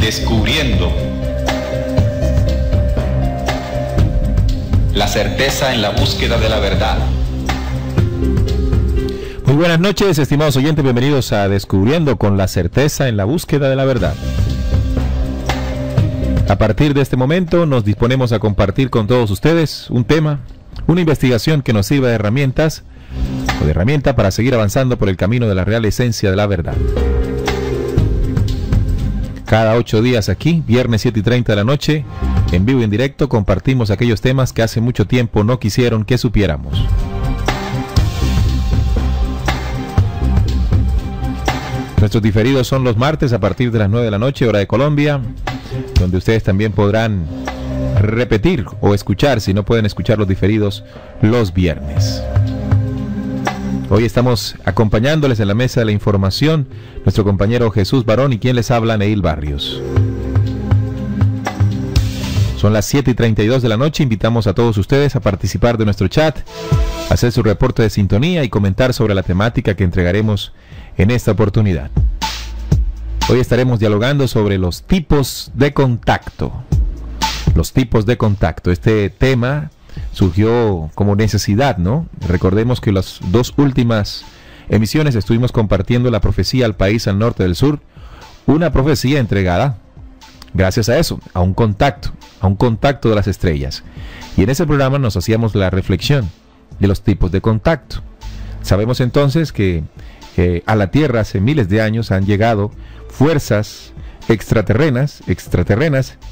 Descubriendo la certeza en la búsqueda de la verdad. Muy buenas noches, estimados oyentes, bienvenidos a Descubriendo con la certeza en la búsqueda de la verdad. A partir de este momento nos disponemos a compartir con todos ustedes un tema, una investigación que nos sirva de herramienta para seguir avanzando por el camino de la real esencia de la verdad. Cada 8 días aquí, viernes 7:30 de la noche, en vivo y en directo, compartimos aquellos temas que hace mucho tiempo no quisieron que supiéramos. Nuestros diferidos son los martes a partir de las 9 de la noche, hora de Colombia, donde ustedes también podrán repetir o escuchar, si no pueden escuchar los diferidos, los viernes. Hoy estamos acompañándoles en la mesa de la información nuestro compañero Jesús Barón y quien les habla, Neil Barrios. Son las 7:32 de la noche, invitamos a todos ustedes a participar de nuestro chat, a hacer su reporte de sintonía y comentar sobre la temática que entregaremos en esta oportunidad. Hoy estaremos dialogando sobre los tipos de contacto. Los tipos de contacto. Este tema surgió como necesidad, ¿no? Recordemos que las 2 últimas emisiones estuvimos compartiendo la profecía al país al norte del sur, una profecía entregada gracias a eso, a un contacto de las estrellas. Y en ese programa nos hacíamos la reflexión de los tipos de contacto. Sabemos entonces que a la Tierra hace miles de años han llegado fuerzas extraterrenas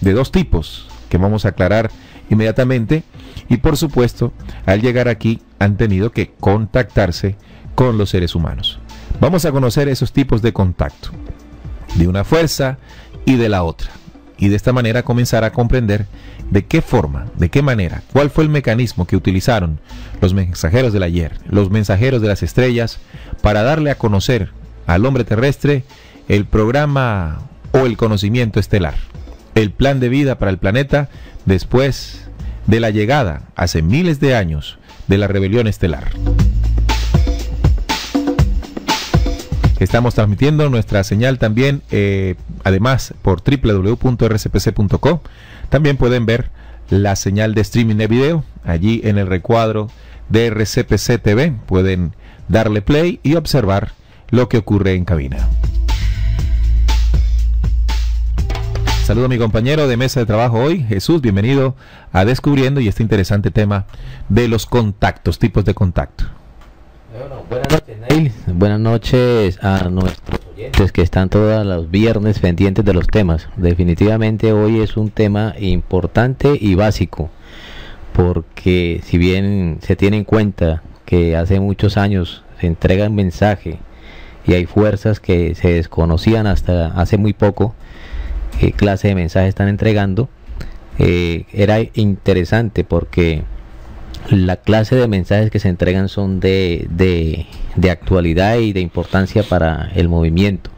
de 2 tipos, que vamos a aclarar inmediatamente, y por supuesto al llegar aquí han tenido que contactarse con los seres humanos. Vamos a conocer esos tipos de contacto de una fuerza y de la otra, y de esta manera comenzar a comprender de qué forma, de qué manera, cuál fue el mecanismo que utilizaron los mensajeros del ayer, los mensajeros de las estrellas, para darle a conocer al hombre terrestre el programa o el conocimiento estelar, el plan de vida para el planeta después de la llegada, hace miles de años, de la rebelión estelar. Estamos transmitiendo nuestra señal también, además, por www.rcpc.co. También pueden ver la señal de streaming de video, allí en el recuadro de RCPC TV. Pueden darle play y observar lo que ocurre en cabina. Saludo a mi compañero de mesa de trabajo hoy, Jesús, bienvenido a Descubriendo y este interesante tema de los contactos, tipos de contacto. Bueno, buenas noches, Neil. Buenas noches a nuestros oyentes que están todos los viernes pendientes de los temas. Definitivamente hoy es un tema importante y básico, porque si bien se tiene en cuenta que hace muchos años se entrega un mensaje y hay fuerzas que se desconocían hasta hace muy poco qué clase de mensajes están entregando, era interesante porque la clase de mensajes que se entregan son de actualidad y de importancia para el movimiento,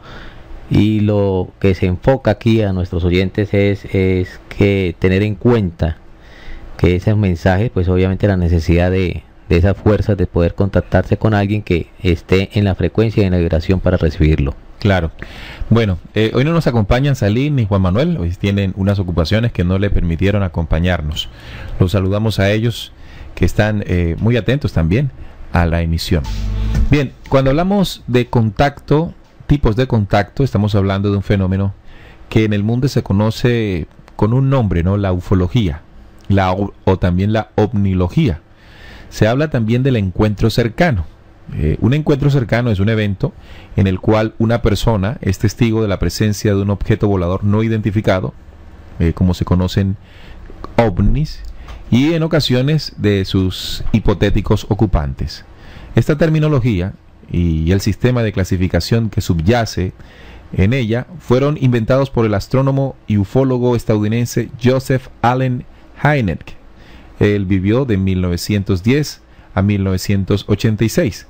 y lo que se enfoca aquí a nuestros oyentes es que tener en cuenta que esos mensajes, pues obviamente la necesidad de esas fuerzas de poder contactarse con alguien que esté en la frecuencia y en la vibración para recibirlo. Claro. Bueno, hoy no nos acompañan Salín ni Juan Manuel, hoy tienen unas ocupaciones que no le permitieron acompañarnos. Los saludamos a ellos, que están muy atentos también a la emisión. Bien, cuando hablamos de contacto, tipos de contacto, estamos hablando de un fenómeno que en el mundo se conoce con un nombre, ¿no? La ufología, o también la ovnilogía. Se habla también del encuentro cercano. Un encuentro cercano es un evento en el cual una persona es testigo de la presencia de un objeto volador no identificado, como se conocen ovnis, y en ocasiones de sus hipotéticos ocupantes. Esta terminología y el sistema de clasificación que subyace en ella fueron inventados por el astrónomo y ufólogo estadounidense Joseph Allen Hynek. Él vivió de 1910 a 1986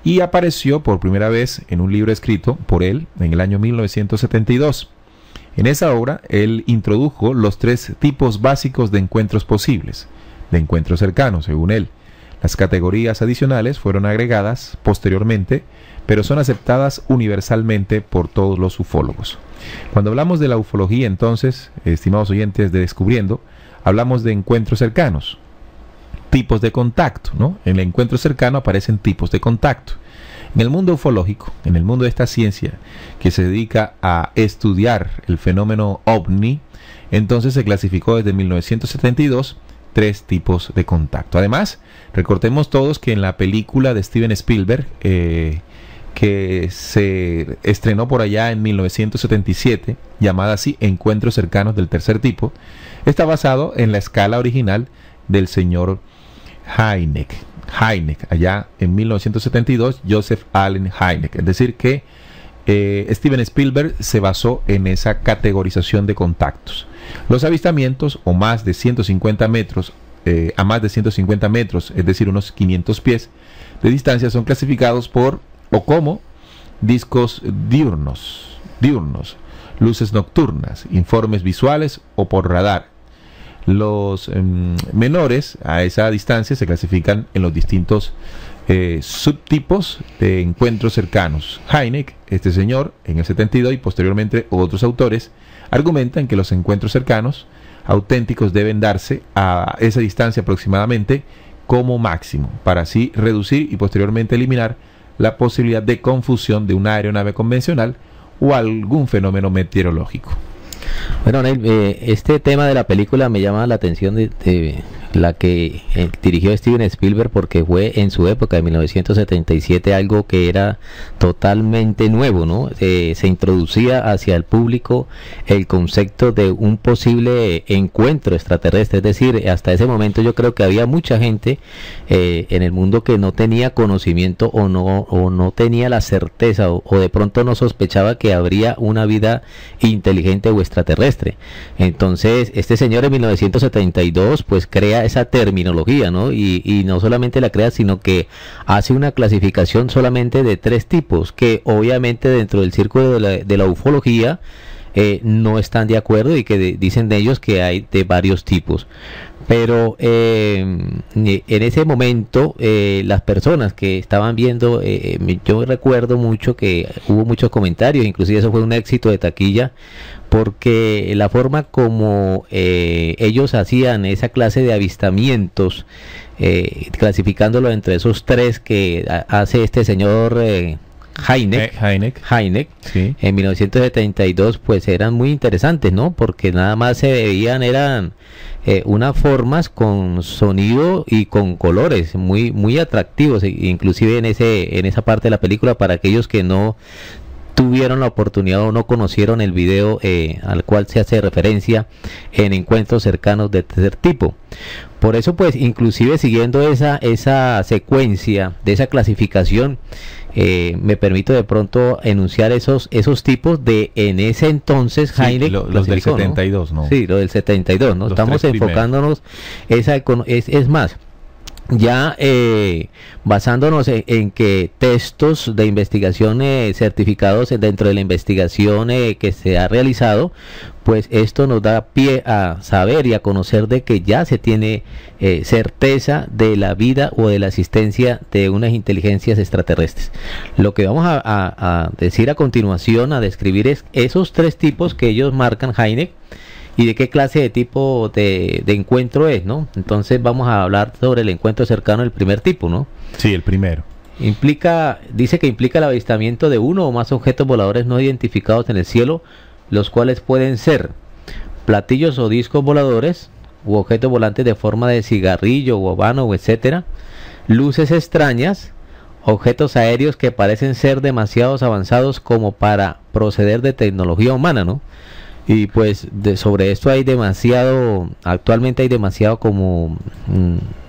y apareció por primera vez en un libro escrito por él en el año 1972. En esa obra, él introdujo los 3 tipos básicos de encuentros posibles, de encuentros cercanos, según él: Las categorías adicionales fueron agregadas posteriormente, pero son aceptadas universalmente por todos los ufólogos. Cuando hablamos de la ufología, entonces, estimados oyentes de Descubriendo, hablamos de encuentros cercanos, tipos de contacto, ¿no? En el encuentro cercano aparecen tipos de contacto. En el mundo ufológico, en el mundo de esta ciencia que se dedica a estudiar el fenómeno ovni, entonces se clasificó desde 1972 3 tipos de contacto. Además, recordemos todos que en la película de Steven Spielberg, que se estrenó por allá en 1977, llamada así Encuentros cercanos del tercer tipo, está basado en la escala original del señor Hynek, allá en 1972, Joseph Allen Hynek. Es decir que Steven Spielberg se basó en esa categorización de contactos. Los avistamientos a más de 150 metros, es decir, unos 500 pies de distancia, son clasificados por o como discos diurnos, luces nocturnas, informes visuales o por radar. Los menores a esa distancia se clasifican en los distintos subtipos de encuentros cercanos. Hynek, este señor, en el 72 y posteriormente otros autores, argumentan que los encuentros cercanos auténticos deben darse a esa distancia aproximadamente como máximo, para así reducir y posteriormente eliminar la posibilidad de confusión de una aeronave convencional o algún fenómeno meteorológico. Bueno, Neil, este tema de la película me llama la atención de la que dirigió Steven Spielberg, porque fue en su época, de 1977, algo que era totalmente nuevo, ¿no? Se introducía hacia el público el concepto de un posible encuentro extraterrestre. Es decir, hasta ese momento yo creo que había mucha gente en el mundo que no tenía conocimiento o no tenía la certeza o de pronto no sospechaba que habría una vida inteligente o extraterrestre. Entonces este señor en 1972 pues crea esa terminología, ¿no? Y no solamente la crea, sino que hace una clasificación solamente de 3 tipos, que obviamente dentro del círculo de la ufología no están de acuerdo y que dicen de ellos que hay de varios tipos. Pero en ese momento las personas que estaban viendo, yo recuerdo mucho que hubo muchos comentarios, inclusive eso fue un éxito de taquilla, porque la forma como ellos hacían esa clase de avistamientos, clasificándolo entre esos 3 que hace este señor Hynek, sí, en 1972, pues eran muy interesantes, ¿no? Porque nada más se veían, eran unas formas con sonido y con colores muy atractivos, inclusive en esa parte de la película, para aquellos que no tuvieron la oportunidad o no conocieron el video al cual se hace referencia en encuentros cercanos de tercer tipo. Por eso, pues, inclusive siguiendo esa secuencia de esa clasificación, me permito de pronto enunciar esos tipos de en ese entonces Hynek, los del 72, ¿no? Sí, lo del 72, ¿no? Estamos enfocándonos, es más, ya basándonos en que textos de investigación certificados dentro de la investigación que se ha realizado, pues esto nos da pie a saber y a conocer de que ya se tiene certeza de la vida o de la existencia de unas inteligencias extraterrestres. Lo que vamos a decir a continuación, a describir, es esos 3 tipos que ellos marcan, Hynek, y de qué clase de tipo de encuentro es, ¿no? Entonces vamos a hablar sobre el encuentro cercano, el primer tipo, ¿no? Sí, el primero. Dice que implica el avistamiento de uno o más objetos voladores no identificados en el cielo, los cuales pueden ser platillos o discos voladores u objetos volantes de forma de cigarrillo o habano o etcétera, luces extrañas, objetos aéreos que parecen ser demasiado avanzados como para proceder de tecnología humana, ¿no? Y pues sobre esto hay actualmente hay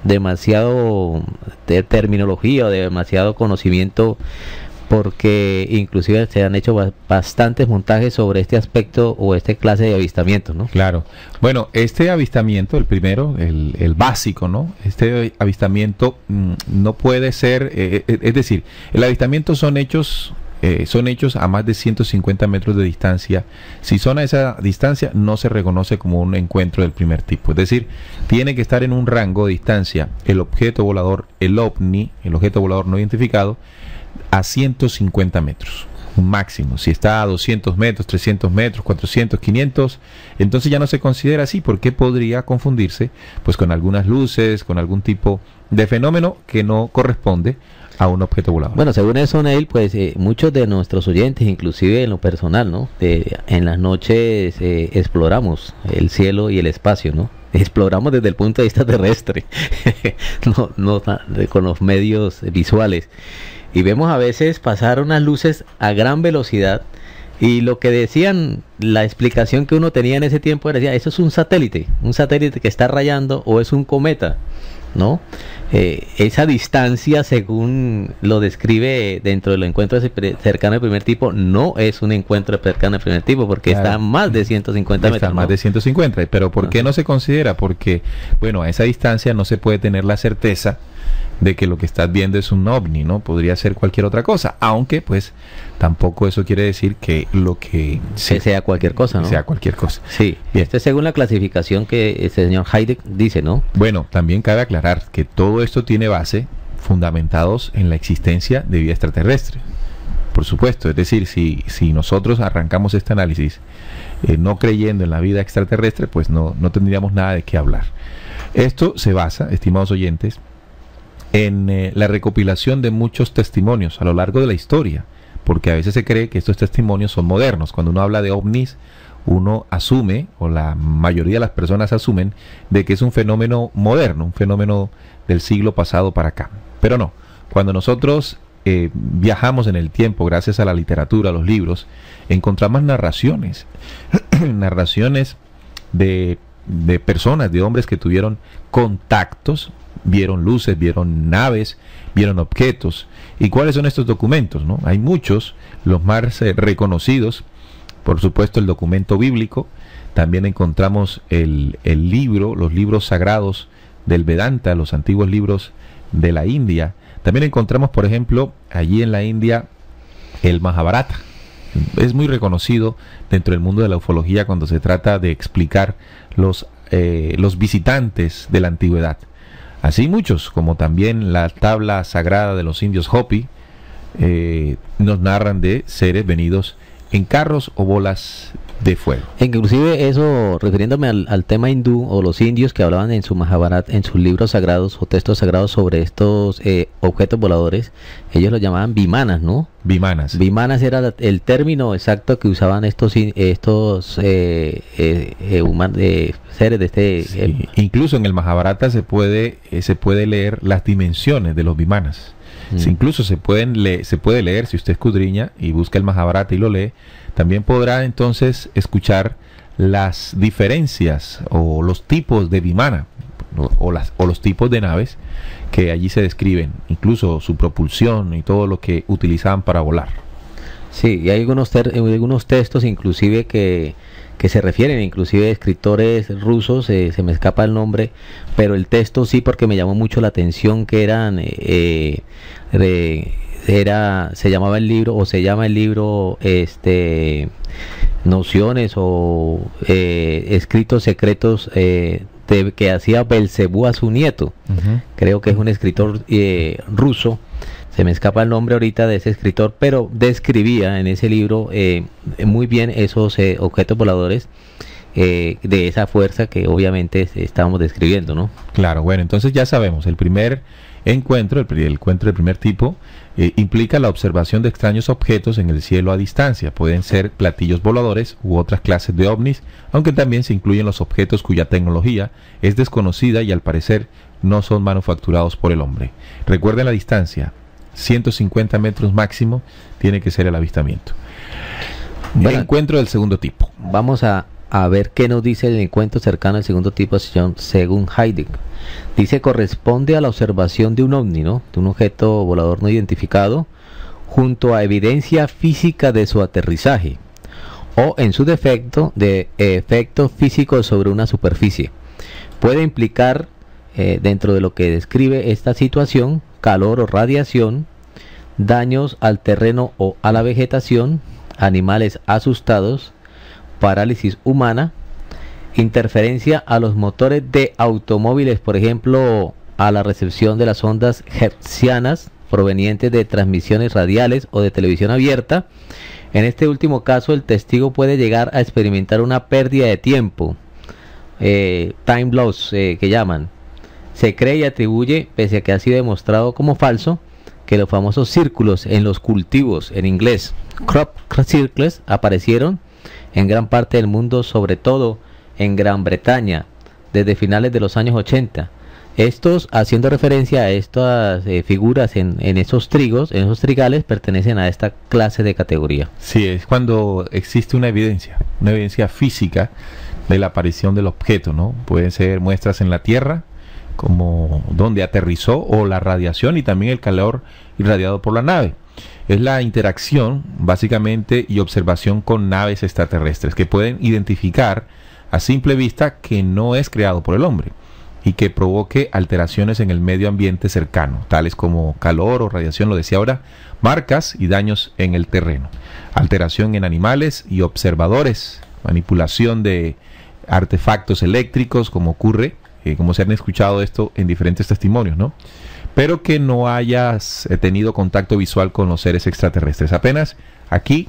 demasiado de terminología o demasiado conocimiento, porque inclusive se han hecho bastantes montajes sobre este aspecto o esta clase de avistamientos, ¿no? Claro. Bueno, este avistamiento, el primero, el básico, ¿no? Este avistamiento no puede ser, es decir, el avistamiento son hechos son hechos a más de 150 metros de distancia. Si son a esa distancia, no se reconoce como un encuentro del primer tipo. Es decir, tiene que estar en un rango de distancia el objeto volador, el OVNI, el objeto volador no identificado, a 150 metros máximo. Si está a 200 metros, 300 metros, 400, 500, entonces ya no se considera así, porque podría confundirse pues con algunas luces, con algún tipo de fenómeno que no corresponde a un objeto volador. Bueno, según eso, Neil, pues muchos de nuestros oyentes, inclusive en lo personal, ¿no? En las noches exploramos el cielo y el espacio, ¿no? Exploramos desde el punto de vista terrestre, no con los medios visuales. Y vemos a veces pasar unas luces a gran velocidad, y lo que decían, la explicación que uno tenía en ese tiempo era, decía, eso es un satélite que está rayando, o es un cometa, ¿no? Esa distancia, según lo describe dentro del encuentro cercano de primer tipo, no es un encuentro cercano de primer tipo, porque está a más de 150 metros. Está más de 150, pero ¿por qué no se considera? Porque, bueno, a esa distancia no se puede tener la certeza de que lo que estás viendo es un ovni, ¿no? Podría ser cualquier otra cosa, aunque pues tampoco eso quiere decir que lo que sea cualquier cosa, ¿no? Sea cualquier cosa. Sí, bien. Esto es según la clasificación que el señor Heidegger dice, ¿no? Bueno, también cabe aclarar que todo esto tiene base fundamentados en la existencia de vida extraterrestre. Por supuesto, es decir, si nosotros arrancamos este análisis no creyendo en la vida extraterrestre, pues no tendríamos nada de qué hablar. Esto se basa, estimados oyentes, en la recopilación de muchos testimonios a lo largo de la historia, porque a veces se cree que estos testimonios son modernos. Cuando uno habla de ovnis, uno asume, o la mayoría de las personas asumen, de que es un fenómeno moderno, un fenómeno del siglo pasado para acá. Pero no, cuando nosotros viajamos en el tiempo, gracias a la literatura, a los libros, encontramos narraciones, narraciones de personas, de hombres que tuvieron contactos, vieron luces, vieron naves, vieron objetos. ¿Y cuáles son estos documentos, no? Hay muchos, los más reconocidos, por supuesto el documento bíblico. También encontramos el libro, los libros sagrados del Vedanta, los antiguos libros de la India. También encontramos, por ejemplo, allí en la India, el Mahabharata. Es muy reconocido dentro del mundo de la ufología cuando se trata de explicar los visitantes de la antigüedad. Así muchos, como también la tabla sagrada de los indios Hopi, nos narran de seres venidos en carros o bolas de fuego. Inclusive eso, refiriéndome al tema hindú, o los indios que hablaban en su Mahabharata, en sus libros sagrados o textos sagrados sobre estos objetos voladores, ellos los llamaban vimanas, ¿no? Vimanas. Vimanas era el término exacto que usaban estos seres de este... Sí. Incluso en el Mahabharata se puede leer las dimensiones de los vimanas. Incluso se puede leer, si usted escudriña y busca el Mahabharata y lo lee, también podrá entonces escuchar las diferencias o los tipos de vimana o los tipos de naves que allí se describen, incluso su propulsión y todo lo que utilizaban para volar. Sí, y hay algunos textos inclusive que se refieren, inclusive escritores rusos, se me escapa el nombre, pero el texto sí, porque me llamó mucho la atención, que eran se llamaba el libro, o se llama el libro, nociones o escritos secretos que hacía Belcebú a su nieto. Creo que es un escritor ruso. Se me escapa el nombre ahorita de ese escritor, pero describía en ese libro muy bien esos objetos voladores de esa fuerza que obviamente estábamos describiendo, ¿no? Claro, bueno, entonces ya sabemos, el primer encuentro, el encuentro del primer tipo, implica la observación de extraños objetos en el cielo a distancia. Pueden ser platillos voladores u otras clases de ovnis, aunque también se incluyen los objetos cuya tecnología es desconocida y al parecer no son manufacturados por el hombre. Recuerden la distancia, 150 metros máximo tiene que ser el avistamiento. Bueno, encuentro del segundo tipo. Vamos a ver qué nos dice el encuentro cercano al segundo tipo según Heidegger. Dice: corresponde a la observación de un ovni, ¿no? De un objeto volador no identificado, junto a evidencia física de su aterrizaje, o en su defecto de efectos físicos sobre una superficie. Puede implicar, dentro de lo que describe esta situación, calor o radiación daños al terreno o a la vegetación, animales asustados, parálisis humana, interferencia a los motores de automóviles, por ejemplo, a la recepción de las ondas hertzianas provenientes de transmisiones radiales o de televisión abierta. En este último caso, el testigo puede llegar a experimentar una pérdida de tiempo, time loss, que llaman. Se cree y atribuye, pese a que ha sido demostrado como falso, que los famosos círculos en los cultivos, en inglés crop circles, aparecieron en gran parte del mundo, sobre todo en Gran Bretaña, desde finales de los años 80. Estos, haciendo referencia a estas figuras en esos trigos, en esos trigales, pertenecen a esta clase de categoría. Sí, es cuando existe una evidencia física de la aparición del objeto, ¿no? Pueden ser muestras en la Tierra, como donde aterrizó, o la radiación y también el calor irradiado por la nave. Es la interacción, básicamente, y observación con naves extraterrestres que pueden identificar a simple vista que no es creado por el hombre y que provoque alteraciones en el medio ambiente cercano, tales como calor o radiación, lo decía ahora, marcas y daños en el terreno, alteración en animales y observadores, manipulación de artefactos eléctricos, como ocurre, como se han escuchado esto en diferentes testimonios, ¿no? Pero que no hayas tenido contacto visual con los seres extraterrestres. Apenas aquí,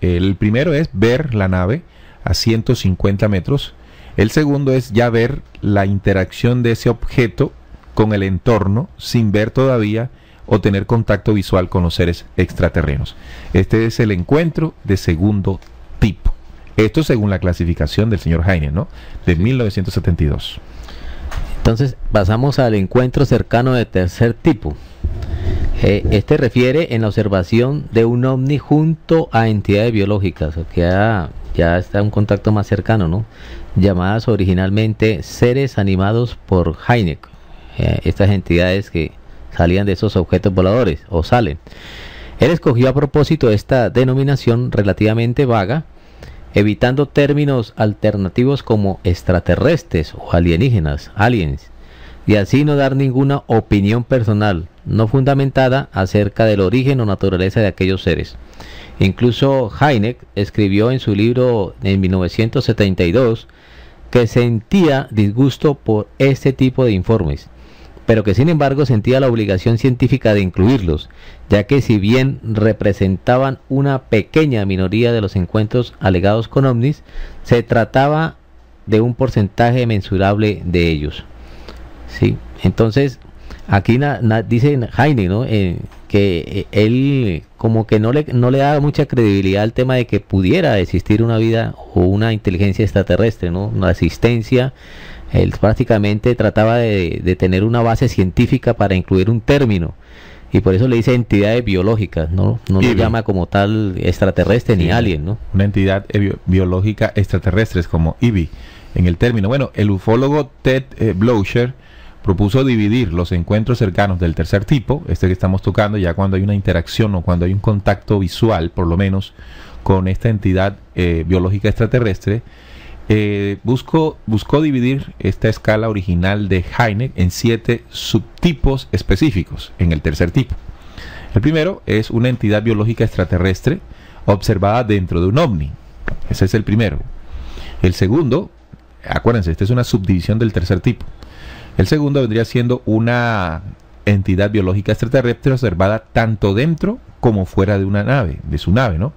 el primero es ver la nave a 150 metros. El segundo es ya ver la interacción de ese objeto con el entorno sin ver todavía o tener contacto visual con los seres extraterrenos. Este es el encuentro de segundo tipo. Esto según la clasificación del señor Heine, ¿no? De 1972. Entonces pasamos al encuentro cercano de tercer tipo. Este refiere en la observación de un ovni junto a entidades biológicas, o que ya está un contacto más cercano, ¿no? Llamadas originalmente seres animados por Heine. Estas entidades que salían de esos objetos voladores, o salen. Él escogió a propósito esta denominación relativamente vaga, evitando términos alternativos como extraterrestres o alienígenas, aliens, y así no dar ninguna opinión personal no fundamentada acerca del origen o naturaleza de aquellos seres. Incluso Heine escribió en su libro en 1972 que sentía disgusto por este tipo de informes, pero que sin embargo sentía la obligación científica de incluirlos, ya que si bien representaban una pequeña minoría de los encuentros alegados con ovnis, se trataba de un porcentaje mensurable de ellos. ¿Sí? Entonces, aquí dice Heine, ¿no? Que él como que no le da mucha credibilidad al tema de que pudiera existir una vida o una inteligencia extraterrestre, ¿no? Una asistencia. Él prácticamente trataba de tener una base científica para incluir un término, y por eso le dice entidades biológicas, no lo llama como tal extraterrestre ni alien, ¿no? Una entidad biológica extraterrestre, es como EV en el término. Bueno, el ufólogo Ted Blocher propuso dividir los encuentros cercanos del tercer tipo, este que estamos tocando, ya cuando hay una interacción o cuando hay un contacto visual, por lo menos, con esta entidad biológica extraterrestre. Buscó dividir esta escala original de Heine en 7 subtipos específicos en el tercer tipo. El primero es una entidad biológica extraterrestre observada dentro de un ovni. Ese es el primero. El segundo, acuérdense, esta es una subdivisión del tercer tipo. El segundo vendría siendo una entidad biológica extraterrestre observada tanto dentro como fuera de una nave, de su nave, ¿no?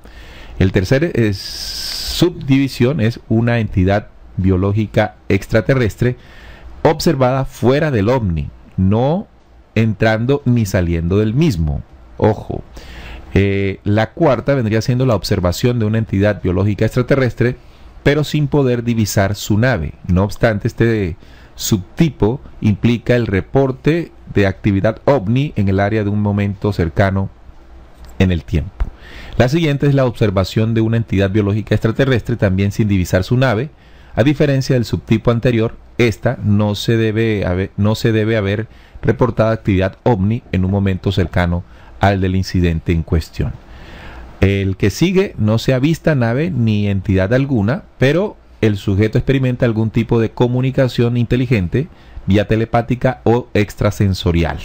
El tercer subdivisión es una entidad biológica extraterrestre observada fuera del ovni, no entrando ni saliendo del mismo. Ojo. La cuarta vendría siendo la observación de una entidad biológica extraterrestre, pero sin poder divisar su nave. No obstante, este subtipo implica el reporte de actividad ovni en el área de un momento cercano en el tiempo. La siguiente es la observación de una entidad biológica extraterrestre también sin divisar su nave. A diferencia del subtipo anterior, esta no se debe haber reportado actividad ovni en un momento cercano al del incidente en cuestión. El que sigue no se avista nave ni entidad alguna, pero el sujeto experimenta algún tipo de comunicación inteligente, vía telepática o extrasensorial.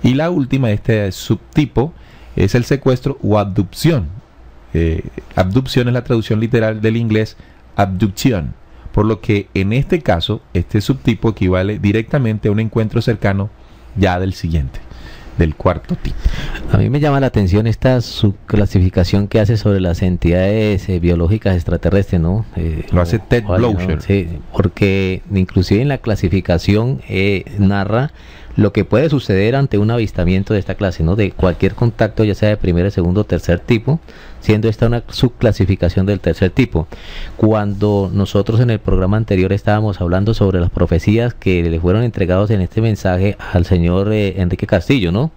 Y la última, este subtipo, es el secuestro o abducción. Abducción es la traducción literal del inglés abducción, por lo que en este caso este subtipo equivale directamente a un encuentro cercano ya del siguiente, del cuarto tipo. A mí me llama la atención esta subclasificación que hace sobre las entidades biológicas extraterrestres, ¿no? Lo hace Ted Blocher. ¿no? Sí, porque inclusive en la clasificación narra lo que puede suceder ante un avistamiento de esta clase, ¿no? De cualquier contacto, ya sea de primer, segundo, tercer tipo, siendo esta una subclasificación del tercer tipo. Cuando nosotros en el programa anterior estábamos hablando sobre las profecías que le fueron entregados en este mensaje al señor Enrique Castillo, ¿no?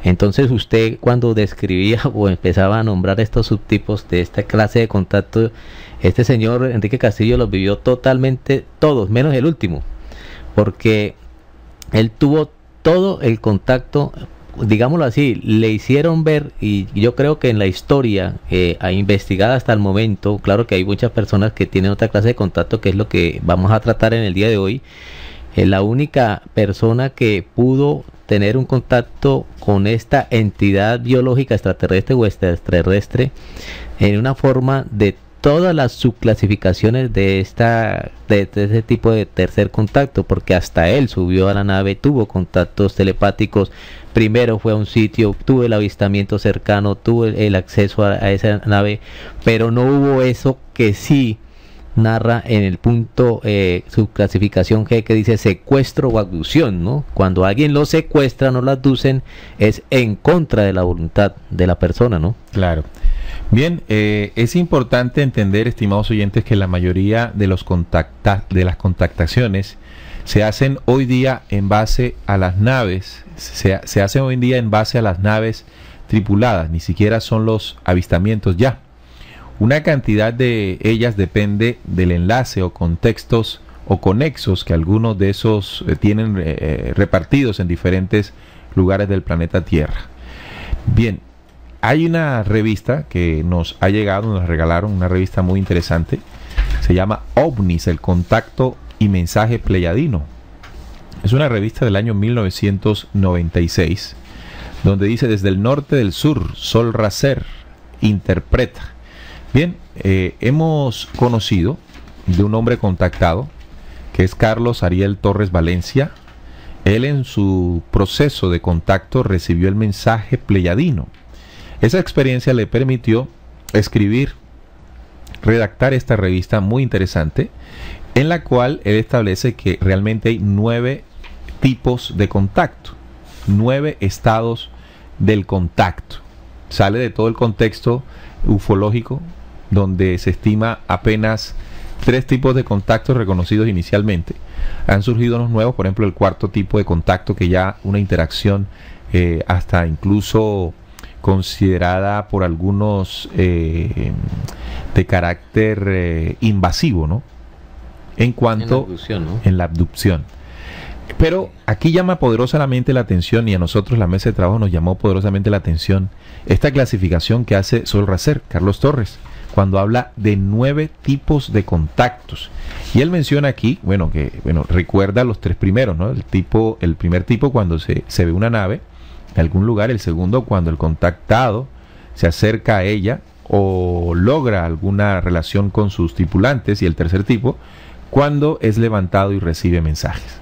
Entonces usted cuando describía o empezaba a nombrar estos subtipos de esta clase de contacto, este señor Enrique Castillo los vivió totalmente todos, menos el último, porque él tuvo todo el contacto, digámoslo así, le hicieron ver, y yo creo que en la historia investigada hasta el momento, claro que hay muchas personas que tienen otra clase de contacto, que es lo que vamos a tratar en el día de hoy. La única persona que pudo tener un contacto con esta entidad biológica extraterrestre o extraterrestre en una forma de todas las subclasificaciones de ese tipo de tercer contacto, porque hasta él subió a la nave, tuvo contactos telepáticos, primero fue a un sitio, tuvo el avistamiento cercano, tuvo el acceso a esa nave, pero no hubo eso que sí narra en el punto subclasificación G, que dice secuestro o abducción, ¿no? Cuando alguien lo secuestra, no lo abducen, es en contra de la voluntad de la persona, ¿no? Claro. Bien, es importante entender, estimados oyentes, que la mayoría de las contactaciones se hacen hoy día en base a las naves, se hacen hoy en día en base a las naves tripuladas, ni siquiera son los avistamientos ya. Una cantidad de ellas depende del enlace o contextos o conexos que algunos de esos tienen repartidos en diferentes lugares del planeta Tierra. Bien, hay una revista que nos ha llegado, nos regalaron una revista muy interesante, se llama OVNIS, el contacto y mensaje pleyadino. Es una revista del año 1996, donde dice: desde el norte del sur, Sol Racer interpreta. Bien, hemos conocido de un hombre contactado, que es Carlos Ariel Torres Valencia. Él en su proceso de contacto recibió el mensaje pleyadino. Esa experiencia le permitió redactar esta revista muy interesante, en la cual él establece que realmente hay 9 tipos de contacto, 9 estados del contacto. Sale de todo el contexto ufológico, donde se estima apenas 3 tipos de contactos reconocidos inicialmente. Han surgido unos nuevos, por ejemplo el cuarto tipo de contacto, que ya una interacción hasta incluso considerada por algunos de carácter invasivo, ¿no? En cuanto en la abducción. Pero aquí llama poderosamente la atención, y a nosotros la mesa de trabajo nos llamó poderosamente la atención, esta clasificación que hace Sol Racer, Carlos Torres, cuando habla de 9 tipos de contactos. Y él menciona aquí, recuerda los 3 primeros, ¿no? El primer tipo cuando se ve una nave en algún lugar, el segundo cuando el contactado se acerca a ella o logra alguna relación con sus tripulantes, y el tercer tipo cuando es levantado y recibe mensajes.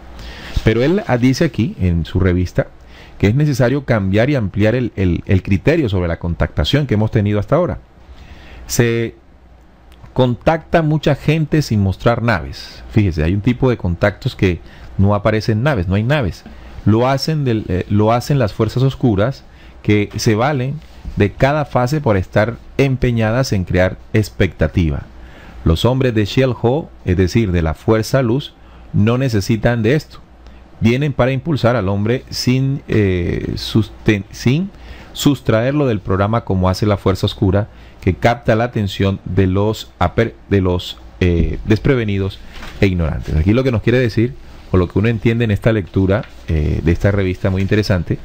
Pero él dice aquí en su revista que es necesario cambiar y ampliar el criterio sobre la contactación que hemos tenido hasta ahora. Se contacta mucha gente sin mostrar naves. Fíjese, hay un tipo de contactos que no aparecen naves, no hay naves. Lo hacen las fuerzas oscuras, que se valen de cada fase por estar empeñadas en crear expectativa. Los hombres de Shell-Ho, es decir, de la fuerza luz, no necesitan de esto. Vienen para impulsar al hombre sin sustraerlo del programa, como hace la fuerza oscura, que capta la atención de los desprevenidos e ignorantes. Aquí lo que nos quiere decir, o lo que uno entiende en esta lectura de esta revista muy interesante,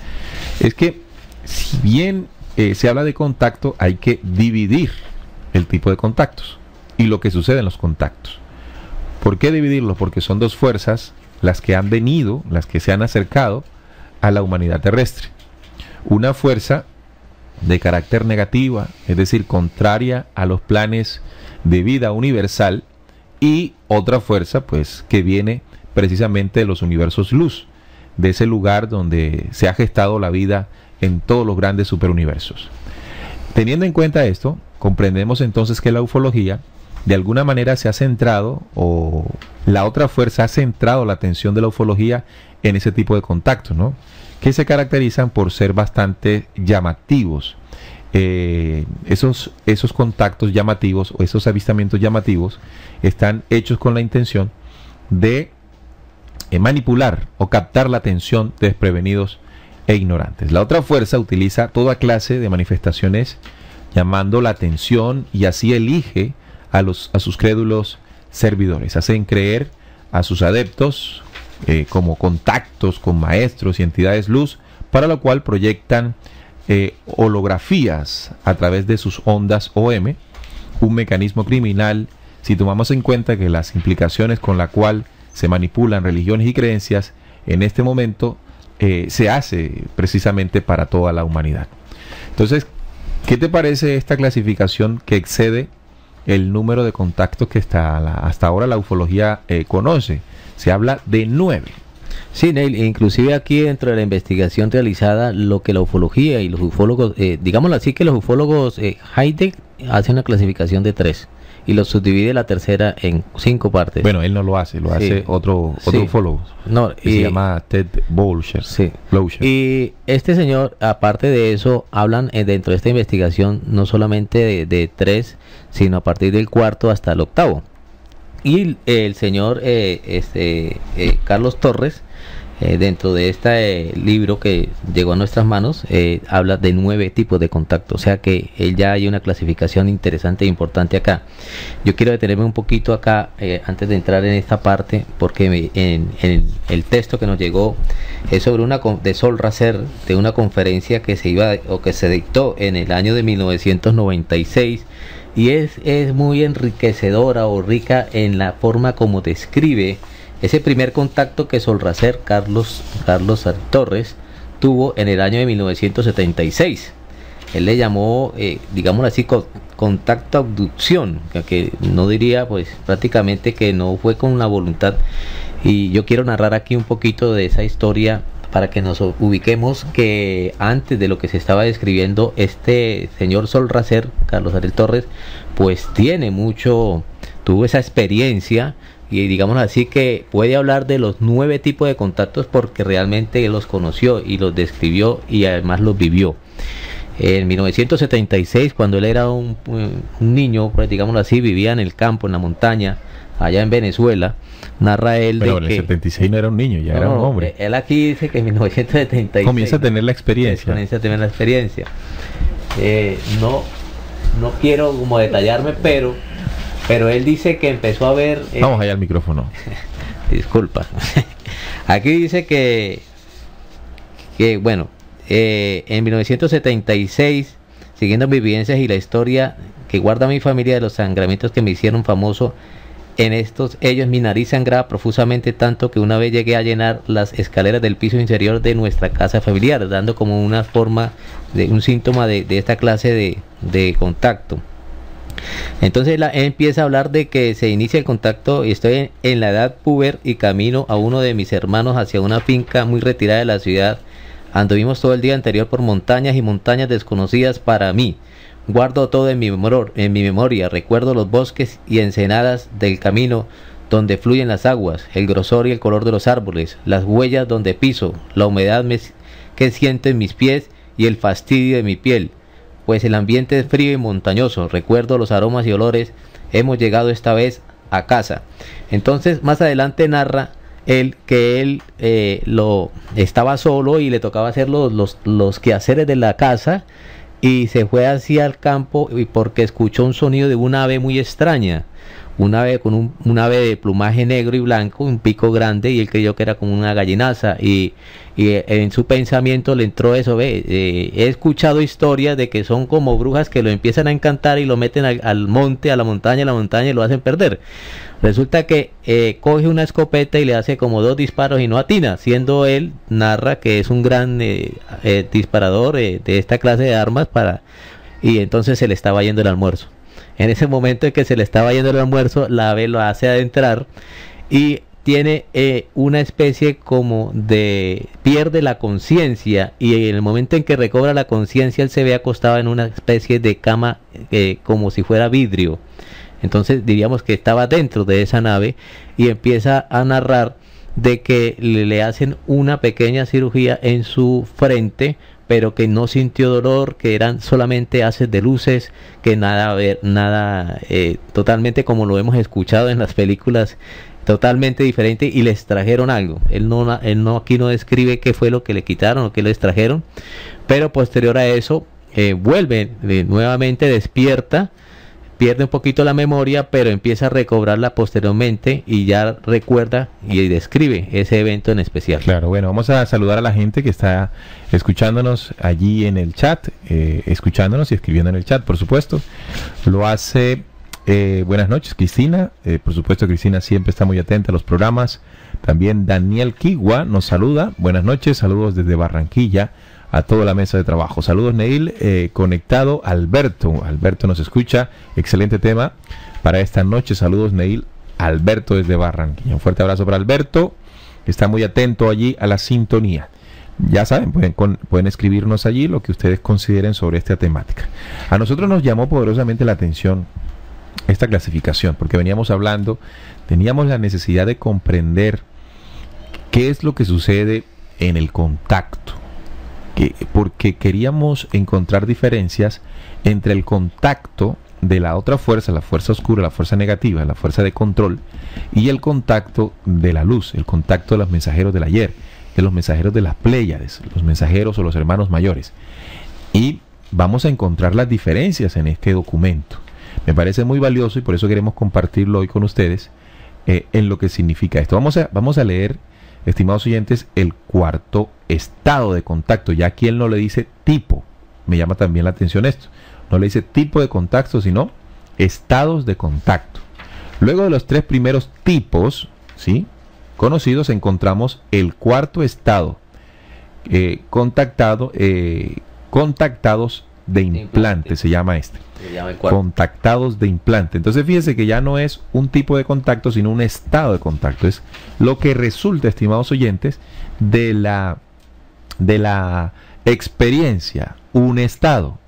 es que si bien se habla de contacto, hay que dividir el tipo de contactos y lo que sucede en los contactos. ¿Por qué dividirlos? Porque son 2 fuerzas las que han venido, las que se han acercado a la humanidad terrestre. Una fuerza de carácter negativa, es decir, contraria a los planes de vida universal, y otra fuerza pues que viene precisamente de los universos luz, de ese lugar donde se ha gestado la vida en todos los grandes superuniversos. Teniendo en cuenta esto, comprendemos entonces que la ufología de alguna manera se ha centrado, o la otra fuerza ha centrado la atención de la ufología en ese tipo de contactos, ¿no? Que se caracterizan por ser bastante llamativos. Esos contactos llamativos o esos avistamientos llamativos están hechos con la intención de manipular o captar la atención de desprevenidos e ignorantes. La otra fuerza utiliza toda clase de manifestaciones llamando la atención, y así elige a sus crédulos servidores. Hacen creer a sus adeptos como contactos con maestros y entidades luz, para lo cual proyectan holografías a través de sus ondas OM, un mecanismo criminal si tomamos en cuenta que las implicaciones con la cual se manipulan religiones y creencias en este momento se hace precisamente para toda la humanidad. Entonces, ¿qué te parece esta clasificación que excede el número de contactos que hasta ahora la ufología conoce? Se habla de 9. Sí, Neil, inclusive aquí dentro de la investigación realizada, lo que la ufología y los ufólogos, digámoslo así, que los ufólogos Heidegger hacen una clasificación de 3 y lo subdivide la tercera en 5 partes. Bueno, él no lo hace, lo hace otro ufólogo. No, que se llama Ted Bolsher. Sí. Blosher. Y este señor, aparte de eso, hablan dentro de esta investigación no solamente de 3, sino a partir del 4 hasta el 8. Y el señor Carlos Torres, dentro de este libro que llegó a nuestras manos, habla de 9 tipos de contacto. O sea que ya hay una clasificación interesante e importante acá. Yo quiero detenerme un poquito acá antes de entrar en esta parte, porque en el texto que nos llegó es sobre de Sol Racer, de una conferencia que se dictó en el año de 1996. Y es muy enriquecedora o rica en la forma como describe ese primer contacto que Solracer Carlos Torres tuvo en el año de 1976. Él le llamó, digámoslo así, contacto abducción, que no diría pues prácticamente que no fue con la voluntad. Y yo quiero narrar aquí un poquito de esa historia para que nos ubiquemos, que antes de lo que se estaba describiendo, este señor Solracer, Carlos Ariel Torres, pues tuvo esa experiencia, y digamos así que puede hablar de los 9 tipos de contactos porque realmente él los conoció y los describió y además los vivió. En 1976, cuando él era un niño, pues digámoslo así, vivía en el campo, en la montaña, allá en Venezuela. Narra él. Pero en el 76 no era un niño, ya era un hombre. Él aquí dice que en 1976 comienza a tener la experiencia. No quiero como detallarme, pero él dice que empezó a ver. Vamos allá al micrófono. Disculpa. Aquí dice que bueno, en 1976, siguiendo mis vivencias y la historia que guarda mi familia de los sangramientos que me hicieron famoso. En ellos mi nariz sangraba profusamente, tanto que una vez llegué a llenar las escaleras del piso inferior de nuestra casa familiar, dando como una forma de un síntoma de esta clase de contacto. Entonces él empieza a hablar de que se inicia el contacto y estoy en la edad puber y camino a uno de mis hermanos hacia una finca muy retirada de la ciudad. Anduvimos todo el día anterior por montañas y montañas desconocidas para mí. Guardo todo en mi memoria, recuerdo los bosques y ensenadas del camino donde fluyen las aguas, el grosor y el color de los árboles, las huellas donde piso, la humedad que siento en mis pies y el fastidio de mi piel, pues el ambiente es frío y montañoso. Recuerdo los aromas y olores. Hemos llegado esta vez a casa. Entonces más adelante narra él que él lo estaba solo y le tocaba hacer los quehaceres de la casa. Y se fue hacia el campo porque escuchó un sonido de una ave muy extraña, un ave un ave de plumaje negro y blanco, un pico grande, y él creyó que era como una gallinaza, y en su pensamiento le entró eso, he escuchado historias de que son como brujas que lo empiezan a encantar y lo meten al monte, a la montaña y lo hacen perder. Resulta que coge una escopeta y le hace como 2 disparos y no atina, siendo él, narra que es un gran disparador de esta clase de armas, y entonces se le estaba yendo el almuerzo. En ese momento en que se le estaba yendo el almuerzo, la ave lo hace adentrar y tiene una especie como de... pierde la conciencia, y en el momento en que recobra la conciencia, él se ve acostado en una especie de cama como si fuera vidrio. Entonces diríamos que estaba dentro de esa nave, y empieza a narrar de que le hacen una pequeña cirugía en su frente, pero que no sintió dolor, que eran solamente haces de luces, que nada totalmente como lo hemos escuchado en las películas, totalmente diferente, y les trajeron algo. Él no aquí no describe qué fue lo que le quitaron o qué les trajeron, pero posterior a eso vuelve nuevamente, despierta, pierde un poquito la memoria, pero empieza a recobrarla posteriormente y ya recuerda y describe ese evento en especial. Claro, bueno, vamos a saludar a la gente que está escuchándonos allí en el chat, escuchándonos y escribiendo en el chat, por supuesto. Lo hace, buenas noches, Cristina. Por supuesto, Cristina siempre está muy atenta a los programas. También Daniel Kigua nos saluda. Buenas noches, saludos desde Barranquilla a toda la mesa de trabajo. Saludos, Neil. Conectado Alberto nos escucha, excelente tema para esta noche. Saludos, Neil. Alberto desde Barranquilla, un fuerte abrazo para Alberto, que está muy atento allí a la sintonía. Ya saben, pueden escribirnos allí lo que ustedes consideren sobre esta temática. A nosotros nos llamó poderosamente la atención esta clasificación, porque veníamos hablando, teníamos la necesidad de comprender qué es lo que sucede en el contacto, porque queríamos encontrar diferencias entre el contacto de la otra fuerza, la fuerza oscura, la fuerza negativa, la fuerza de control, y el contacto de la luz, el contacto de los mensajeros del ayer, de los mensajeros de las Pléyades, los mensajeros o los hermanos mayores. Y vamos a encontrar las diferencias en este documento. Me parece muy valioso y por eso queremos compartirlo hoy con ustedes en lo que significa esto. Vamos a leer, estimados oyentes, el cuarto estado de contacto. Ya aquí él no le dice tipo, me llama también la atención esto. No le dice tipo de contacto, sino estados de contacto. Luego de los 3 primeros tipos, ¿sí?, conocidos, encontramos el cuarto estado, contactados de implante, se llama este. Contactados de implante. Entonces fíjense que ya no es un tipo de contacto, sino un estado de contacto. Es lo que resulta, estimados oyentes, de la experiencia, un estado.